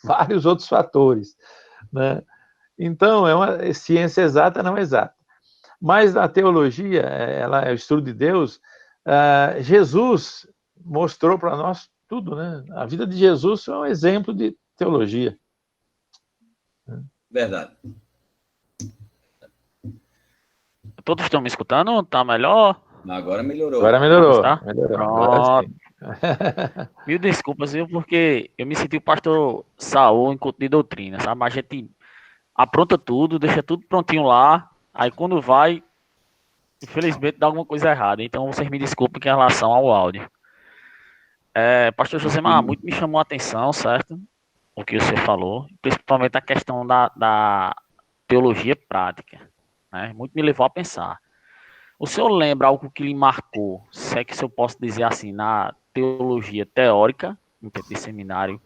vários outros fatores, né? Então, é uma ciência exata, não exata. Mas a teologia, ela é o estudo de Deus. Jesus mostrou para nós tudo, né? A vida de Jesus é um exemplo de teologia. Verdade. Todos estão me escutando? Tá melhor? Agora melhorou. Agora melhorou. Tá? Agora Pronto. sim. Mil desculpas, viu? Porque eu me senti o pastor Saul em culto de doutrina, sabe? A gente apronta tudo, deixa tudo prontinho lá. Aí quando vai, infelizmente dá alguma coisa errada. Então vocês me desculpem em relação ao áudio. Pastor Josemar, muito me chamou a atenção, certo? O que você falou, principalmente a questão da teologia prática, né? Muito me levou a pensar. O senhor lembra algo que lhe marcou, se é que eu posso dizer assim, na teologia teórica, no tempo de seminário,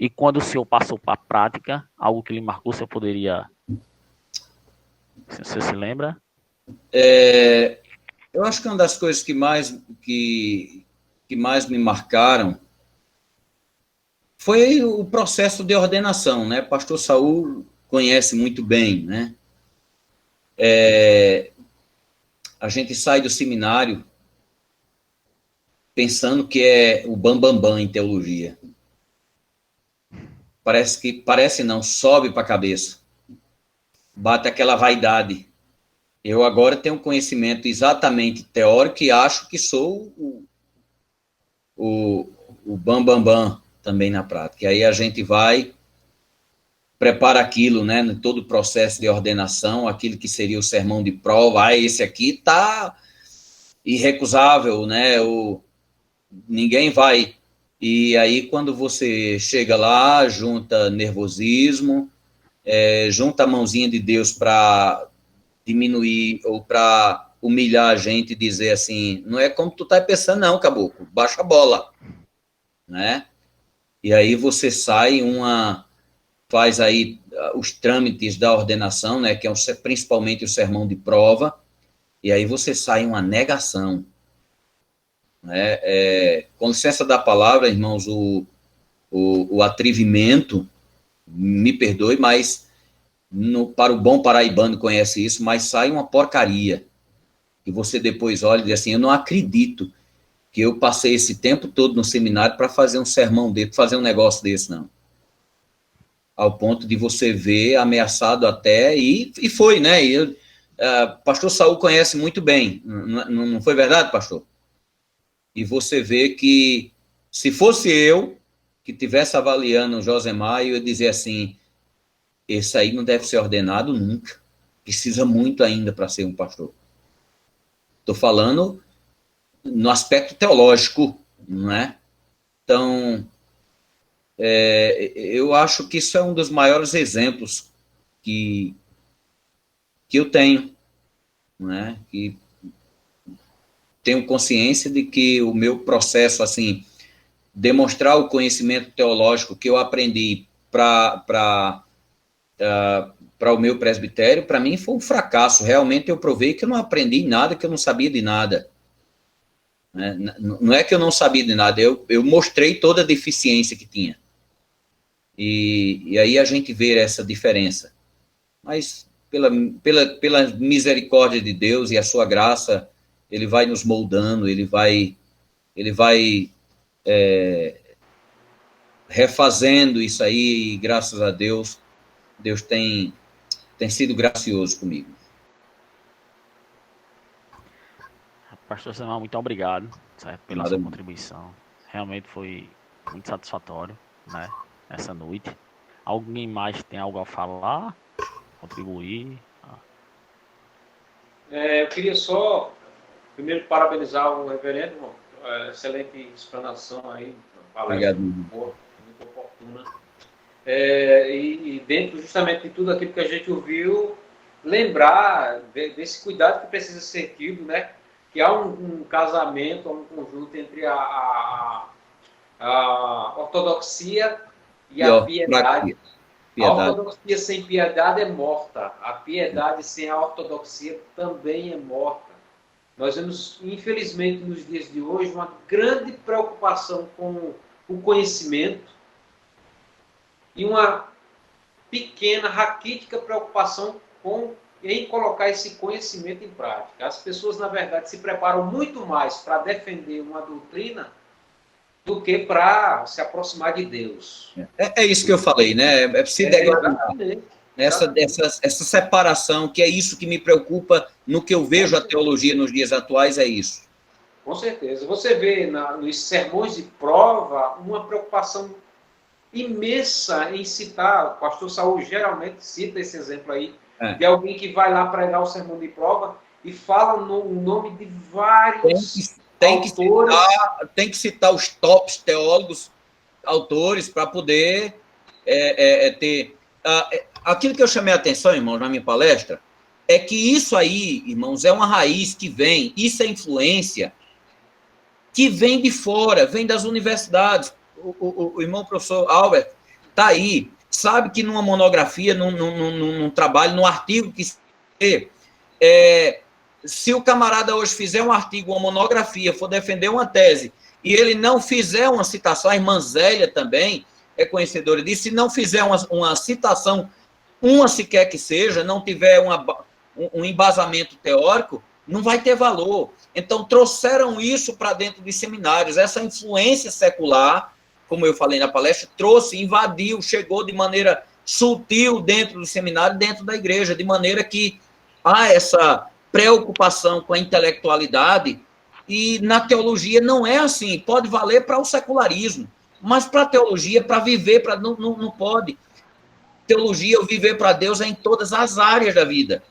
e quando o senhor passou para a prática, algo que lhe marcou, você poderia... Você se lembra? Eu acho que uma das coisas que mais me marcaram foi o processo de ordenação, né? Pastor Saul conhece muito bem, né? A gente sai do seminário pensando que é o bambambam em teologia. Parece não, sobe para a cabeça. Bate aquela vaidade. Eu agora tenho um conhecimento exatamente teórico e acho que sou o bambambam também na prática. E aí a gente vai, prepara aquilo, né, em todo o processo de ordenação, aquilo que seria o sermão de prova. Esse aqui está irrecusável, né, ninguém vai. E aí, quando você chega lá, junta nervosismo, junta a mãozinha de Deus para diminuir ou para humilhar a gente e dizer assim, não é como tu tá pensando não, caboclo, baixa a bola, né? E aí você sai faz aí os trâmites da ordenação, né, que é principalmente o sermão de prova, e aí você sai uma negação, né? Com licença da palavra, irmãos, o atrevimento, me perdoe, mas para o bom paraibano conhece isso, mas sai uma porcaria. E você depois olha e diz assim, eu não acredito que eu passei esse tempo todo no seminário para fazer um sermão desse, fazer um negócio desse, não. Ao ponto de você ver ameaçado até, e foi, né? Pastor Saul conhece muito bem, não foi verdade, pastor? E você vê que, se fosse eu que estivesse avaliando o Josemar, eu ia dizer assim, esse aí não deve ser ordenado nunca, precisa muito ainda para ser um pastor. Estou falando no aspecto teológico, não é? Então, eu acho que isso é um dos maiores exemplos que eu tenho, não é? Que tenho consciência de que o meu processo, assim, demonstrar o conhecimento teológico que eu aprendi para o meu presbitério, para mim foi um fracasso. Realmente eu provei que eu não aprendi nada, que eu não sabia de nada. Não é que eu não sabia de nada, eu mostrei toda a deficiência que tinha. E aí a gente vê essa diferença. Mas pela misericórdia de Deus e a sua graça, ele vai nos moldando, ele vai refazendo isso aí, e graças a Deus, Deus tem sido gracioso comigo. Pastor Samuel, muito obrigado, certo, pela Nada sua mesmo. contribuição. Realmente foi muito satisfatório, né, essa noite. Alguém mais tem algo a falar? Contribuir? Eu queria só, primeiro, parabenizar o reverendo, irmão. Excelente explanação aí, palestra Obrigado. boa, muito oportuna. E dentro justamente de tudo aquilo que a gente ouviu, lembrar desse cuidado que precisa ser tido, né? Que há um casamento, um conjunto entre a ortodoxia e a piedade. A ortodoxia sem piedade é morta. A piedade sem a ortodoxia também é morta. Nós vemos, infelizmente, nos dias de hoje, uma grande preocupação com o conhecimento e uma pequena, raquítica preocupação em colocar esse conhecimento em prática. As pessoas, na verdade, se preparam muito mais para defender uma doutrina do que para se aproximar de Deus. É isso que eu falei, né? É preciso essa separação, que é isso que me preocupa no que eu vejo a teologia nos dias atuais, é isso. Com certeza. Você vê nos sermões de prova uma preocupação imensa em citar, o pastor Saul geralmente cita esse exemplo aí, de alguém que vai lá pregar o sermão de prova e fala o nome de vários autores. Tem que citar os tops teólogos, autores, para poder ter... aquilo que eu chamei a atenção, irmãos, na minha palestra, é que isso aí, irmãos, é uma raiz que vem, isso é influência, que vem de fora, vem das universidades. O irmão professor Albert está aí, sabe que numa monografia, num trabalho, num artigo que se o camarada hoje fizer um artigo, uma monografia, for defender uma tese, e ele não fizer uma citação, a irmã Zélia também é conhecedora disso, se não fizer uma citação, uma sequer que seja, não tiver um embasamento teórico, não vai ter valor. Então, trouxeram isso para dentro dos seminários, essa influência secular, como eu falei na palestra, trouxe, invadiu, chegou de maneira sutil dentro do seminário, dentro da igreja, de maneira que há essa preocupação com a intelectualidade, e na teologia não é assim, pode valer para o secularismo, mas para a teologia, para viver, não pode. Teologia, o viver para Deus é em todas as áreas da vida.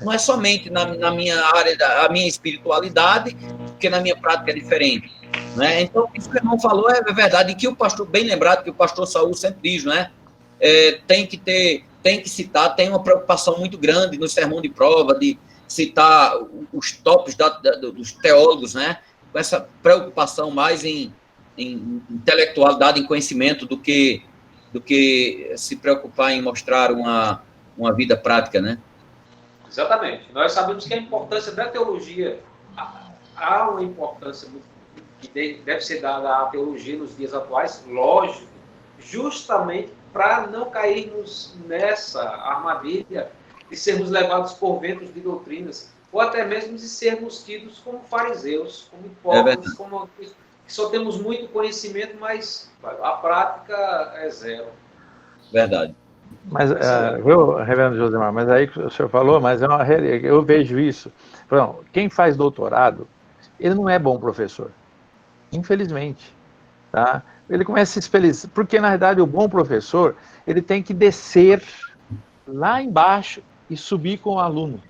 Não é somente na minha área, a minha espiritualidade, porque na minha prática é diferente. Né? Então, isso que o irmão falou é verdade, e que o pastor, bem lembrado, que o pastor Saul sempre diz, né? Tem que citar, tem uma preocupação muito grande no sermão de prova, de citar os tops dos teólogos, né? Com essa preocupação mais em intelectualidade, em conhecimento, do que se preocupar em mostrar uma vida prática, né? Exatamente. Nós sabemos que a importância da teologia, há uma importância que deve ser dada à teologia nos dias atuais, lógico, justamente para não cairmos nessa armadilha de sermos levados por ventos de doutrinas, ou até mesmo de sermos tidos como fariseus, como hipócritas, como que só temos muito conhecimento, mas a prática é zero. Verdade. Mas, viu, reverendo Josemar, mas aí que o senhor falou, mas eu vejo isso. Pronto, quem faz doutorado, ele não é bom professor, infelizmente, tá? Ele começa a se espelhar, porque na verdade o bom professor, ele tem que descer lá embaixo e subir com o aluno.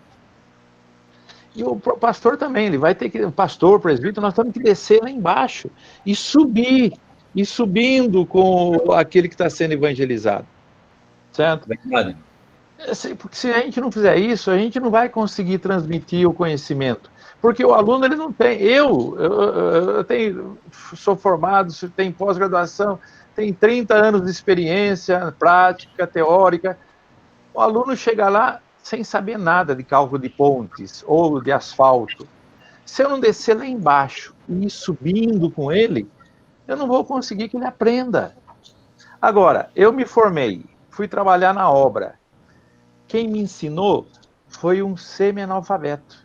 E o pastor também, ele vai ter que, o pastor, o presbítero, nós temos que descer lá embaixo e subir, e subindo com aquele que está sendo evangelizado. Certo? Verdade. Porque se a gente não fizer isso, a gente não vai conseguir transmitir o conhecimento. Porque o aluno, ele não tem... Eu sou formado, tenho pós-graduação, tenho 30 anos de experiência prática, teórica. O aluno chega lá sem saber nada de cálculo de pontes ou de asfalto. Se eu não descer lá embaixo e ir subindo com ele, eu não vou conseguir que ele aprenda. Agora, eu me formei, fui trabalhar na obra. Quem me ensinou foi um semi-analfabeto,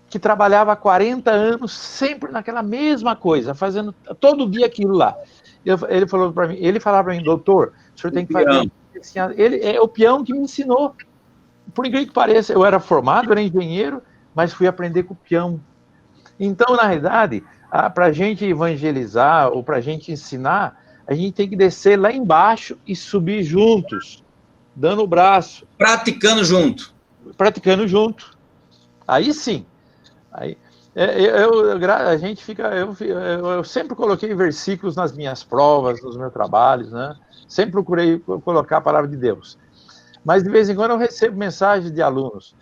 que trabalhava há 40 anos sempre naquela mesma coisa, fazendo todo dia aquilo lá. Ele falava para mim, doutor, o senhor tem que fazer... Ele é o peão que me ensinou. Por incrível que pareça, eu era formado, era engenheiro, mas fui aprender com o peão. Então, na realidade, para a gente evangelizar ou para a gente ensinar, a gente tem que descer lá embaixo e subir juntos, dando o braço. Praticando junto. Praticando junto. Aí sim. Aí, A gente fica, eu sempre coloquei versículos nas minhas provas, nos meus trabalhos, né? Sempre procurei colocar a palavra de Deus. Mas de vez em quando eu recebo mensagens de alunos: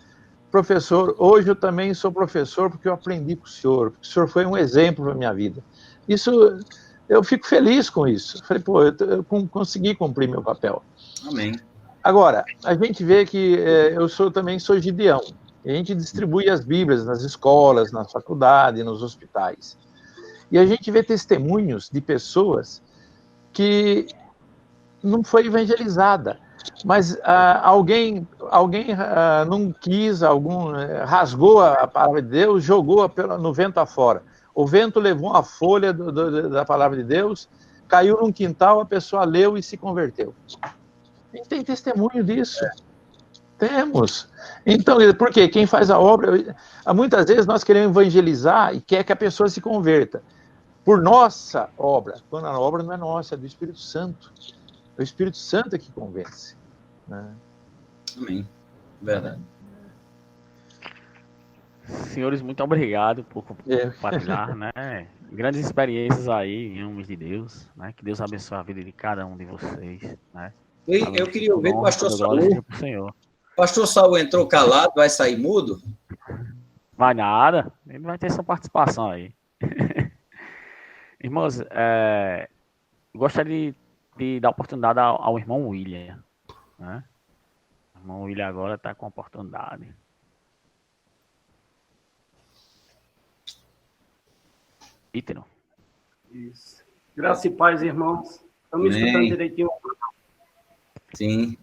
professor, hoje eu também sou professor porque eu aprendi com o senhor, porque o senhor foi um exemplo na minha vida. Isso, eu fico feliz com isso. Falei, pô, eu consegui cumprir meu papel. Amém. Agora, a gente vê que também sou Gideão. A gente distribui as Bíblias nas escolas, nas faculdades, nos hospitais. E a gente vê testemunhos de pessoas que não foi evangelizada, mas alguém não quis, rasgou a palavra de Deus, jogou no vento afora. O vento levou uma folha da palavra de Deus, caiu num quintal, a pessoa leu e se converteu. A gente tem testemunho disso. Temos. Então, por quê? Quem faz a obra... Muitas vezes nós queremos evangelizar e quer que a pessoa se converta. Por nossa obra. Quando a obra não é nossa, é do Espírito Santo. É o Espírito Santo que convence. Né? Amém. Verdade. Senhores, muito obrigado por compartilhar, né? Grandes experiências aí em Homens de Deus, né? Que Deus abençoe a vida de cada um de vocês, né? Eu queria ouvir o pastor Saul. Senhor. Pastor Saul entrou calado, vai sair mudo? Vai nada, ele vai ter essa participação aí. Irmãos, gostaria de dar oportunidade ao irmão William, né? O irmão William agora está com a oportunidade. Ítero. Isso. Graça e paz, irmãos. Estão me escutando direitinho? Sim.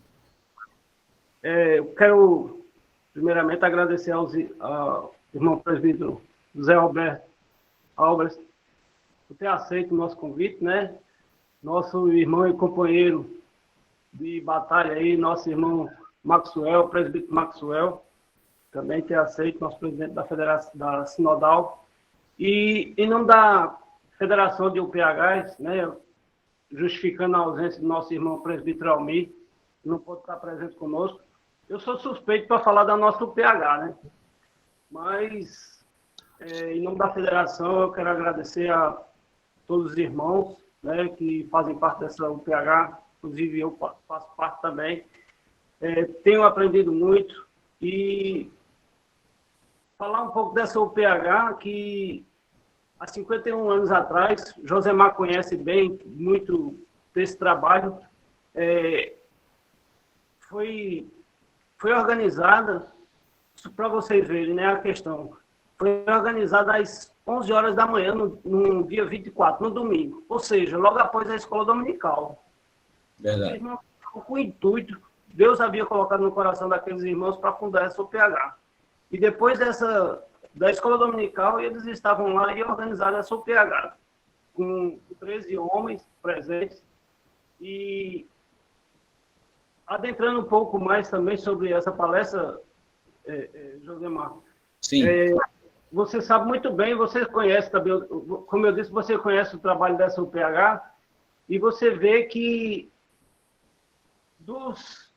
Eu quero, primeiramente, agradecer ao irmão presbítero José Alberto Albers por ter aceito o nosso convite, né? Nosso irmão e companheiro de batalha aí, nosso irmão Maxwell, presbítero Maxwell, também ter aceito, nosso presidente da Federação da Sinodal. E em nome da Federação de UPHs, né, justificando a ausência do nosso irmão presbítero Almir, que não pode estar presente conosco, eu sou suspeito para falar da nossa UPH, né? Mas, em nome da federação, eu quero agradecer a todos os irmãos, né, que fazem parte dessa UPH, inclusive eu faço parte também. Tenho aprendido muito e falar um pouco dessa UPH que há 51 anos atrás, Josemar conhece bem muito desse trabalho, foi organizada, para vocês verem, né, a questão, foi organizada às 11 horas da manhã, no dia 24, no domingo, ou seja, logo após a escola dominical. Verdade. Com o intuito, Deus havia colocado no coração daqueles irmãos para fundar essa UPH. E depois da escola dominical, eles estavam lá e organizaram essa UPH, com 13 homens presentes. E adentrando um pouco mais também sobre essa palestra, Josemar. Sim. Você sabe muito bem, você conhece também, como eu disse, você conhece o trabalho dessa UPH, e você vê que dos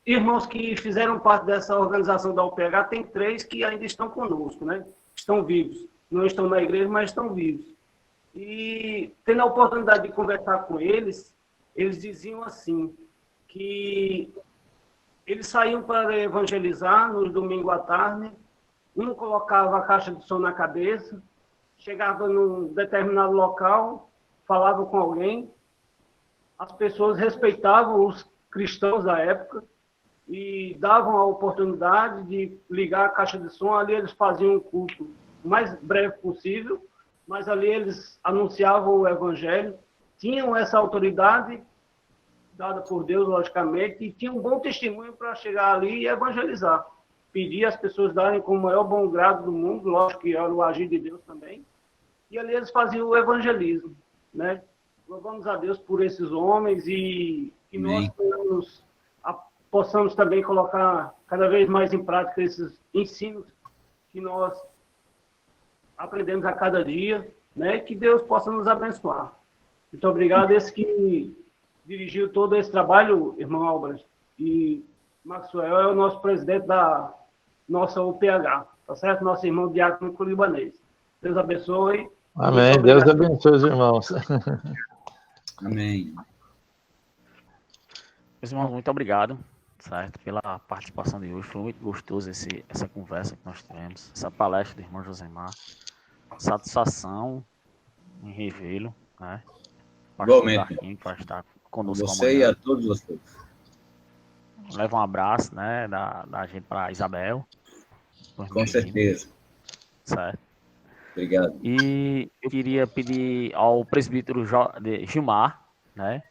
irmãos que fizeram parte dessa organização da UPH, tem 3 que ainda estão conosco, né? Estão vivos. Não estão na igreja, mas estão vivos. E tendo a oportunidade de conversar com eles, eles diziam assim, que eles saíam para evangelizar no domingo à tarde, um colocava a caixa de som na cabeça, chegava num determinado local, falava com alguém, as pessoas respeitavam os cristãos da época e davam a oportunidade de ligar a caixa de som. Ali eles faziam um culto o mais breve possível, mas ali eles anunciavam o evangelho, tinham essa autoridade dada por Deus, logicamente, e tinham um bom testemunho para chegar ali e evangelizar. Pedir às pessoas darem com o maior bom grado do mundo, lógico que era o agir de Deus também, e ali eles faziam o evangelismo, né? Louvamos a Deus por esses homens e que nós possamos também colocar cada vez mais em prática esses ensinos que nós aprendemos a cada dia, né? Que Deus possa nos abençoar. Muito obrigado. Esse que dirigiu todo esse trabalho, irmão Albrecht, e Maxwell é o nosso presidente da nossa UPH, tá certo? Nosso irmão Diácono Libanês. Deus abençoe. Amém. Deus abençoe os irmãos. Amém. Meus irmãos, muito obrigado, certo, pela participação de hoje. Foi muito gostoso essa conversa que nós tivemos, essa palestra do irmão Josemar. Satisfação em revê-lo, né? Igualmente. Darquinho, para estar conosco Você amanhã. e a todos vocês. Leva um abraço, né, da gente para Isabel. Com certeza. Certo. Obrigado. E eu queria pedir ao presbítero Gilmar, né?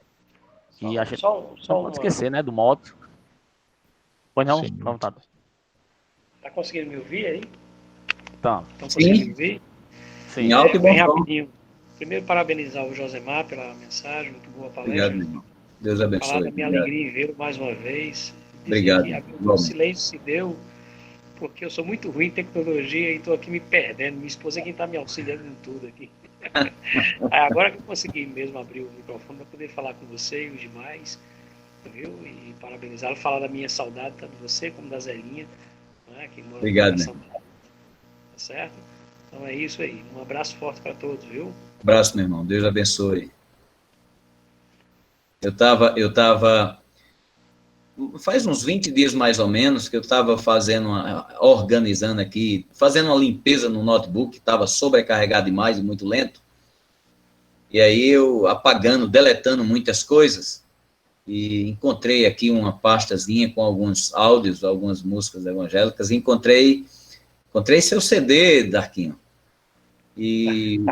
Que a gente não pode esquecer, né? Do moto. Pois não? Sim. Tá. Tá conseguindo me ouvir aí? Tá. Estão conseguindo me ouvir? Sim. Em alto e Bem bom som. rapidinho. Primeiro, parabenizar o Josemar pela mensagem, muito boa palestra. Obrigado, meu irmão. Deus Falar abençoe. da minha Obrigado. alegria em vê-lo mais uma vez. Dizer Obrigado. que o silêncio se deu porque eu sou muito ruim em tecnologia e estou aqui me perdendo. Minha esposa é quem está me auxiliando em tudo aqui. Agora que eu consegui mesmo abrir o microfone para poder falar com você e os demais, viu? E parabenizá-lo, falar da minha saudade, tanto de você como da Zelinha, né, que mora Obrigado, no coração. Tá certo? Então é isso aí. Um abraço forte para todos, viu? Abraço, meu irmão. Deus abençoe. Eu tava faz uns 20 dias mais ou menos que eu estava organizando aqui, fazendo uma limpeza no notebook, que estava sobrecarregado demais e muito lento. E aí eu apagando, deletando muitas coisas, e encontrei aqui uma pastazinha com alguns áudios, algumas músicas evangélicas, e encontrei seu CD, Darquinho. E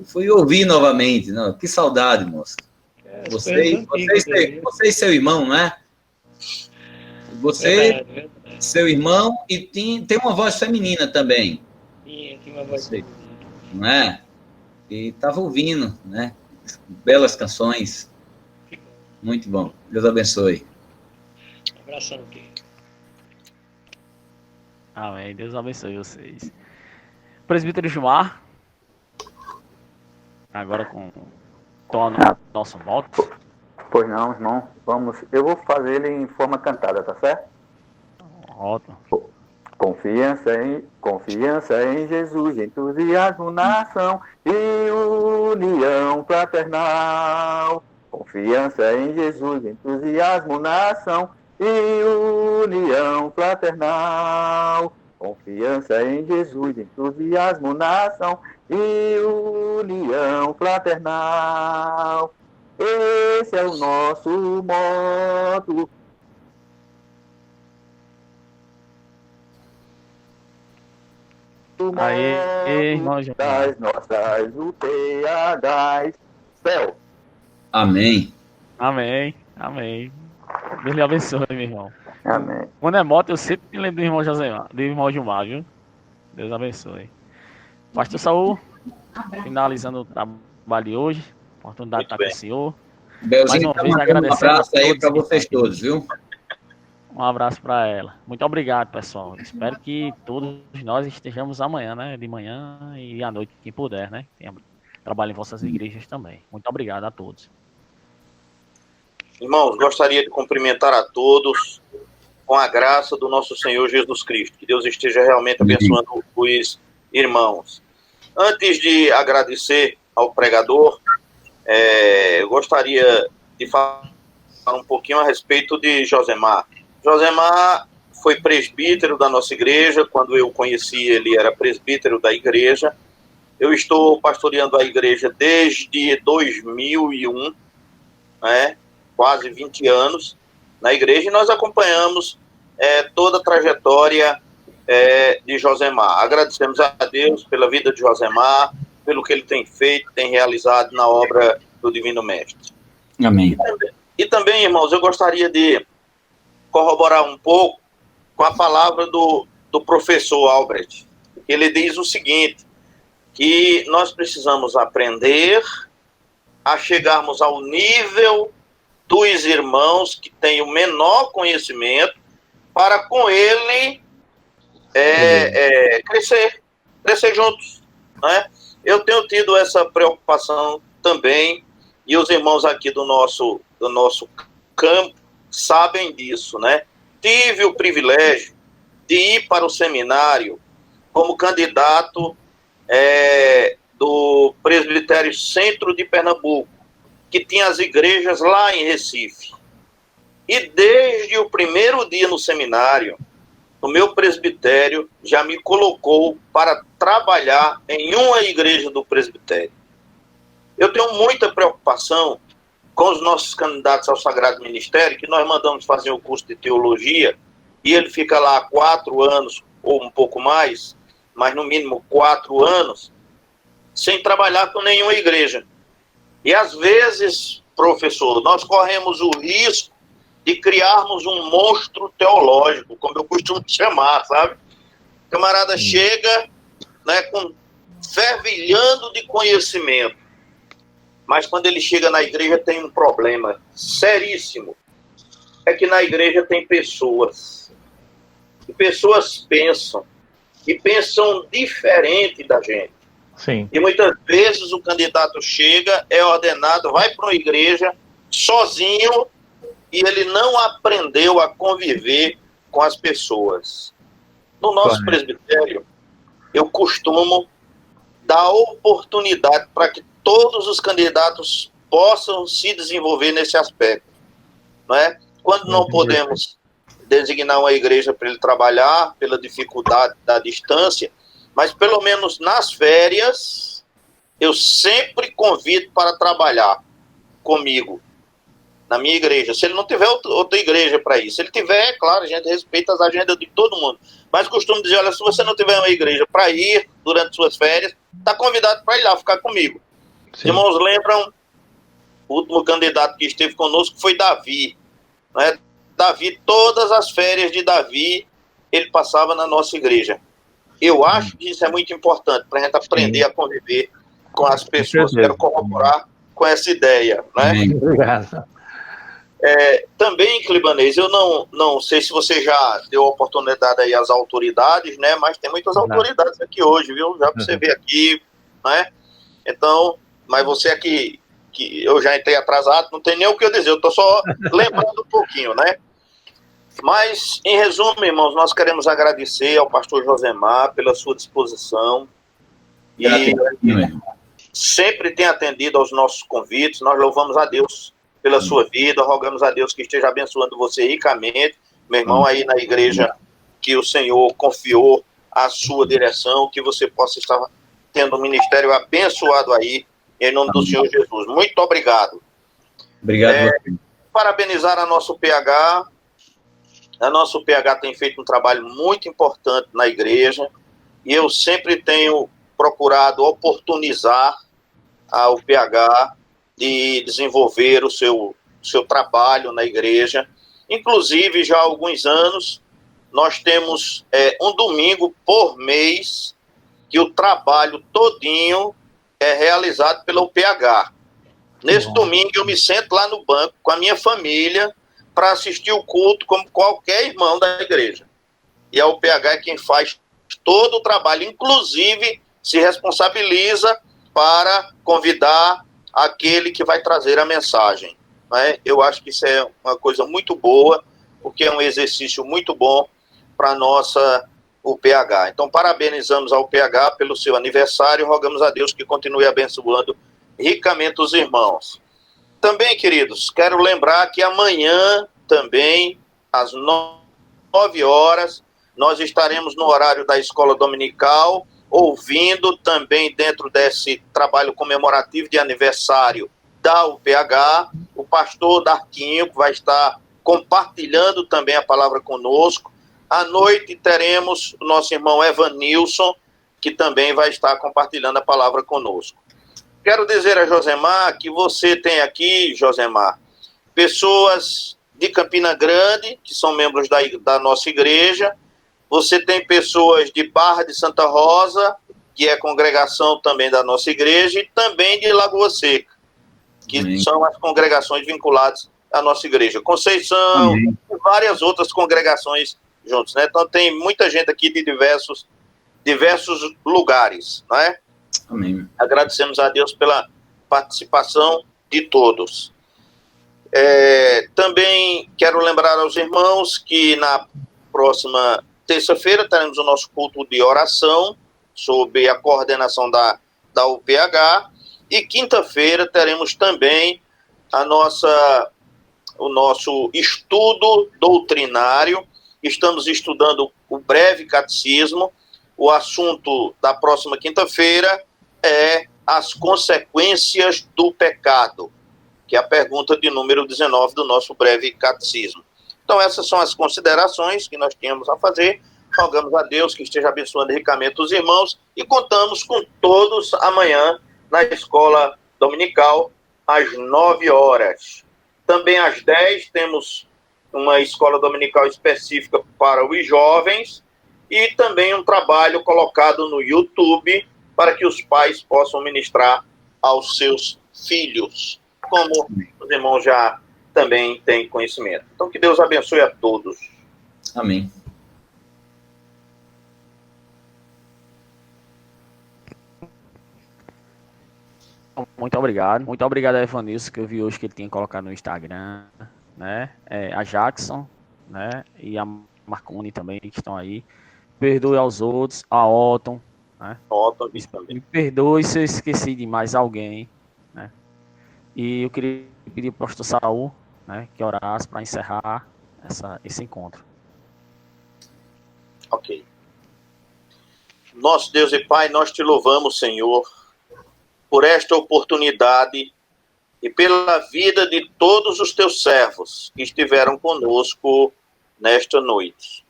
fui ouvir novamente. Não, que saudade, moça. Você e seu irmão, não é? Você, verdade. seu irmão, e tem uma voz feminina também. Tem uma voz feminina. Não é? E estava ouvindo, né? Belas canções. Muito bom. Deus abençoe. Um abração aqui. Amém. Deus abençoe vocês. Presbítero Gilmar. Agora com nosso moto. Pois não, irmão. Vamos. Eu vou fazer ele em forma cantada, tá certo? Ótimo. Confiança em Jesus, entusiasmo na ação e união fraternal. Confiança em Jesus, entusiasmo na ação e união fraternal. Confiança em Jesus, entusiasmo na ação e união fraternal. Esse é o nosso moto. Aí, irmão Gilmar. Das nossas UPHs. Céu. Amém. Amém. Deus lhe abençoe, meu irmão. Amém. Quando é moto, eu sempre me lembro do irmão Gilmar, viu? Deus abençoe. Pastor Saul, finalizando o trabalho de hoje. Oportunidade de estar com o senhor. Belzinho, Mais uma vez, agradecendo um abraço aí para que vocês estão aqui. todos, viu? Um abraço para ela. Muito obrigado, pessoal. Espero que todos nós estejamos amanhã, né? De manhã e à noite, quem puder, né? Trabalho em vossas igrejas também. Muito obrigado a todos. Irmãos, gostaria de cumprimentar a todos com a graça do nosso Senhor Jesus Cristo. Que Deus esteja realmente abençoando os irmãos. Antes de agradecer ao pregador, eu gostaria de falar um pouquinho a respeito de Josemar. Josemar foi presbítero da nossa igreja. Quando eu o conheci, ele era presbítero da igreja. Eu estou pastoreando a igreja desde 2001, né? Quase 20 anos na igreja, e nós acompanhamos toda a trajetória de Josemar. Agradecemos a Deus pela vida de Josemar, pelo que ele tem feito, tem realizado na obra do Divino Mestre. Amém. E também, irmãos, eu gostaria de corroborar um pouco com a palavra do professor Albrecht. Ele diz o seguinte, que nós precisamos aprender a chegarmos ao nível dos irmãos que têm o menor conhecimento, para com ele crescer juntos, né? Eu tenho tido essa preocupação também, e os irmãos aqui do nosso campo sabem disso, né? Tive o privilégio de ir para o seminário como candidato do Presbitério Centro de Pernambuco, que tinha as igrejas lá em Recife. E desde o primeiro dia no seminário, o meu presbitério já me colocou para trabalhar em uma igreja do presbitério. Eu tenho muita preocupação com os nossos candidatos ao Sagrado Ministério, que nós mandamos fazer o curso de teologia, e ele fica lá 4 anos, ou um pouco mais, mas no mínimo 4 anos, sem trabalhar com nenhuma igreja. E às vezes, professor, nós corremos o risco de criarmos um monstro teológico, como eu costumo chamar, sabe? O camarada chega, né, fervilhando de conhecimento, mas quando ele chega na igreja tem um problema seríssimo. É que na igreja tem pessoas. E pessoas pensam. E pensam diferente da gente. Sim. E muitas vezes o candidato chega, é ordenado, vai para uma igreja sozinho e ele não aprendeu a conviver com as pessoas. No nosso presbitério, eu costumo dar oportunidade para que todos os candidatos possam se desenvolver nesse aspecto. Não é? Quando não podemos designar uma igreja para ele trabalhar, pela dificuldade da distância, mas pelo menos nas férias, eu sempre convido para trabalhar comigo, na minha igreja. Se ele não tiver outra igreja para ir, se ele tiver, é claro, a gente respeita as agendas de todo mundo, mas costumo dizer, olha, se você não tiver uma igreja para ir durante suas férias, está convidado para ir lá ficar comigo. Sim. Irmãos, lembram, o último candidato que esteve conosco foi Davi, não é? Davi, todas as férias de Davi, ele passava na nossa igreja. Eu acho que isso é muito importante para a gente aprender a conviver com as pessoas. Quero corroborar com essa ideia, né? Obrigado. Também, Clibanês, eu não sei se você já deu oportunidade aí às autoridades, né? Mas tem muitas autoridades aqui hoje, viu? Já para você ver aqui, né? Então, mas você aqui, que eu já entrei atrasado, não tem nem o que eu dizer, eu estou só lembrando um pouquinho, né? Mas, em resumo, irmãos, nós queremos agradecer ao pastor Josemar pela sua disposição e sempre tem atendido aos nossos convites. Nós louvamos a Deus pela sua vida, rogamos a Deus que esteja abençoando você ricamente, meu irmão, aí na igreja que o Senhor confiou à sua direção, que você possa estar tendo um ministério abençoado aí, em nome do Senhor Jesus. Muito obrigado. Obrigado. Parabenizar a nosso PH. A nosso PH tem feito um trabalho muito importante na igreja e eu sempre tenho procurado oportunizar ao PH de desenvolver o seu trabalho na igreja. Inclusive, já há alguns anos, nós temos um domingo por mês que o trabalho todinho é realizado pelo PH. Nesse domingo, eu me sento lá no banco com a minha família para assistir o culto como qualquer irmão da igreja. E o PH é quem faz todo o trabalho, inclusive se responsabiliza para convidar aquele que vai trazer a mensagem. Né? Eu acho que isso é uma coisa muito boa, porque é um exercício muito bom para o PH. Então, parabenizamos ao PH pelo seu aniversário e rogamos a Deus que continue abençoando ricamente os irmãos. Também, queridos, quero lembrar que amanhã, também, às 9 horas, nós estaremos no horário da escola dominical, ouvindo também dentro desse trabalho comemorativo de aniversário da UPH, o pastor Darquinho, que vai estar compartilhando também a palavra conosco. À noite teremos o nosso irmão Evanilson, que também vai estar compartilhando a palavra conosco. Quero dizer a Josemar que você tem aqui, Josemar, pessoas de Campina Grande, que são membros da nossa igreja. Você tem pessoas de Barra de Santa Rosa, que é congregação também da nossa igreja, e também de Lagoa Seca, que são as congregações vinculadas à nossa igreja. Conceição, e várias outras congregações juntos, né? Então tem muita gente aqui de diversos lugares, não é? Amém. Agradecemos a Deus pela participação de todos. Também quero lembrar aos irmãos que na próxima terça-feira teremos o nosso culto de oração, sob a coordenação da UPH. E quinta-feira teremos também o nosso estudo doutrinário. Estamos estudando o breve catecismo. O assunto da próxima quinta-feira é as consequências do pecado, que é a pergunta de número 19 do nosso breve catecismo. Então, essas são as considerações que nós tínhamos a fazer. Rogamos a Deus que esteja abençoando ricamente os irmãos e contamos com todos amanhã na escola dominical, às 9 horas. Também às 10 temos uma escola dominical específica para os jovens e também um trabalho colocado no YouTube para que os pais possam ministrar aos seus filhos, como os irmãos já também têm conhecimento. Então, que Deus abençoe a todos. Amém. Muito obrigado. Muito obrigado a Evanilson, que eu vi hoje que ele tinha colocado no Instagram, né? A Jackson, né? E a Marconi também, que estão aí. Perdoe aos outros, a Otton, né? Otton também. Me perdoe se eu esqueci de mais alguém, né? E eu queria pedir para o pastor Saul, né, que orasse para encerrar esse encontro. Ok. Nosso Deus e Pai, nós te louvamos, Senhor, por esta oportunidade e pela vida de todos os teus servos que estiveram conosco nesta noite.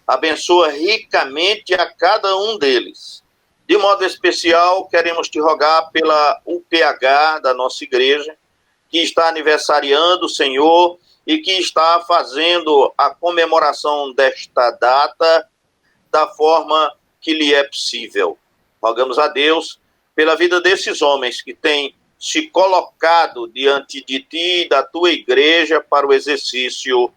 Abençoa ricamente a cada um deles. De modo especial, queremos te rogar pela UPH da nossa igreja, que está aniversariando, Senhor, e que está fazendo a comemoração desta data da forma que lhe é possível. Rogamos a Deus pela vida desses homens que têm se colocado diante de ti e da tua igreja para o exercício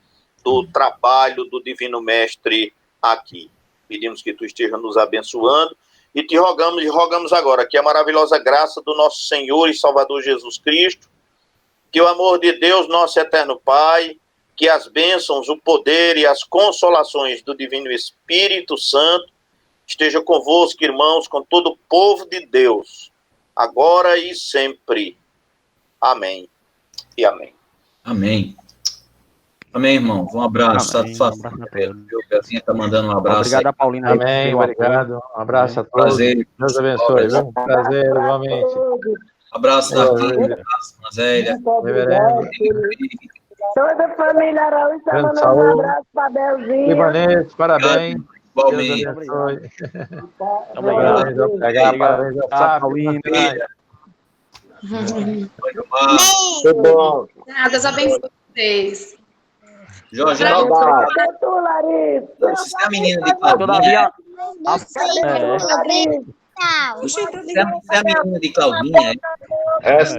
do trabalho do Divino Mestre aqui. Pedimos que tu esteja nos abençoando e te rogamos agora que a maravilhosa graça do nosso Senhor e Salvador Jesus Cristo, que o amor de Deus, nosso eterno Pai, que as bênçãos, o poder e as consolações do Divino Espírito Santo esteja convosco, irmãos, com todo o povo de Deus, agora e sempre. Amém e amém. Amém. Amém, irmãos. Um abraço. Amém. Satisfação. Um abraço O Pezinho está mandando um abraço. Obrigado a Paulina. Amém, obrigado. Um abraço a todos. Prazer. Deus abençoe. Viu? Prazer, igualmente. Abraço da Rita, abraço da Zélia. Toda a família Araújo está mandando um abraço para Belzinho. Ibanez, parabéns. Igualmente. Deus abençoe. Obrigado. Parabéns ao Sá, Paulina. Tudo bom. Deus abençoe vocês. Jorge, Cadê tu, Larissa? você é a menina de Todavia, Claudinha? Você é a menina de Claudinha? É sim.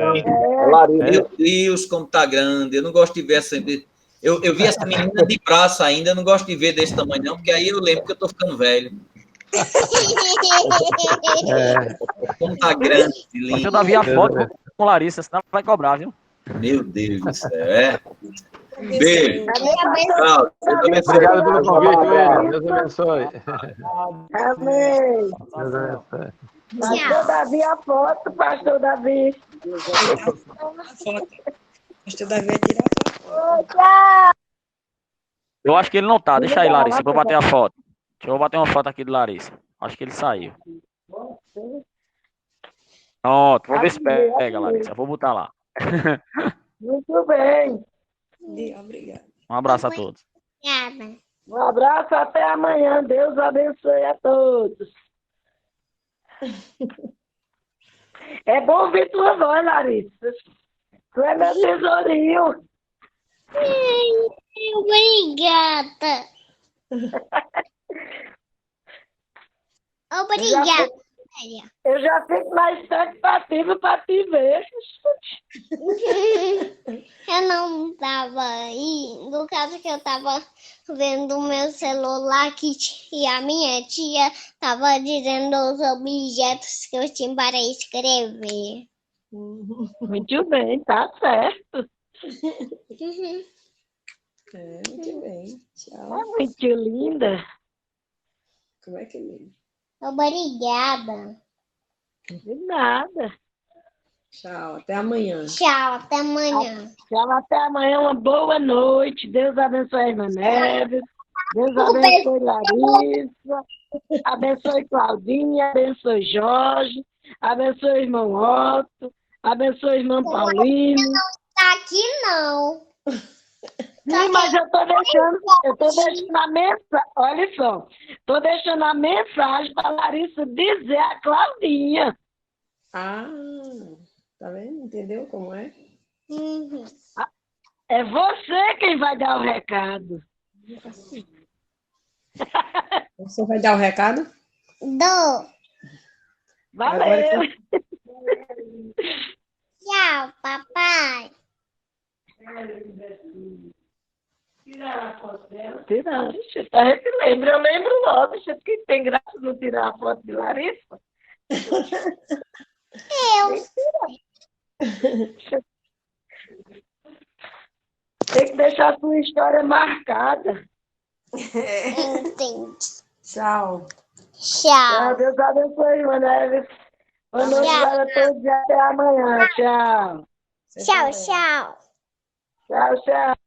Larissa. Meu Deus, como tá grande. Eu não gosto de ver essa... Eu vi essa menina de braço ainda, eu não gosto de ver desse tamanho não, porque aí eu lembro que eu tô ficando velho. Como tá grande, lindo. Todavia a foto com Larissa, senão vai cobrar, viu? Meu Deus do céu, Beijo. Tchau. Obrigado pelo convite, William. Deus abençoe. Amém. Deus abençoe. Pastor Davi, a foto, Pastor Davi. Pastor Davi vai tirar a foto. Tchau. Eu acho que ele não tá. Deixa aí, Larissa. Eu vou bater a foto. Deixa eu bater uma foto aqui de Larissa. Acho que ele saiu. Pronto. Vou ver se pega, Larissa. Vou botar lá. Muito bem. Obrigada. Um abraço a todos. Um abraço, até amanhã. Deus abençoe a todos. É bom ouvir tua voz, Larissa. Tu é meu tesourinho. Obrigada. Obrigada. Eu já fico na expectativa para te ver. Eu não estava aí, no caso que eu estava vendo o meu celular que a minha tia estava dizendo os objetos que eu tinha para escrever. Muito bem, tá certo. Muito bem. Tchau. É muito linda. Como é que é mesmo? Obrigada. De nada. Tchau, até amanhã. Tchau, até amanhã. Tchau, até amanhã. Uma boa noite. Deus abençoe a irmã Neves. Deus abençoe Larissa. Abençoe Claudinha. Abençoe Jorge. Abençoe o irmão Otto. Abençoe o irmão Paulino. Tá aqui não. Sim, mas eu tô deixando a mensagem. Olha só. Tô deixando a mensagem para Larissa dizer a Claudinha. Ah, tá vendo? Entendeu como é? Uhum. É você quem vai dar o recado. Você vai dar o recado? Dou. Valeu. Tchau, papai. Tirar a foto dela? Tirar. A gente lembra, eu lembro logo. Gente, que tem graça não tirar a foto de Larissa. Tem que deixar a sua história marcada. Entendi. Tchau. Tchau. Deus abençoe, irmã Neves. Boa noite para todos e até amanhã. Tchau. Tchau, tchau. Tchau, tchau.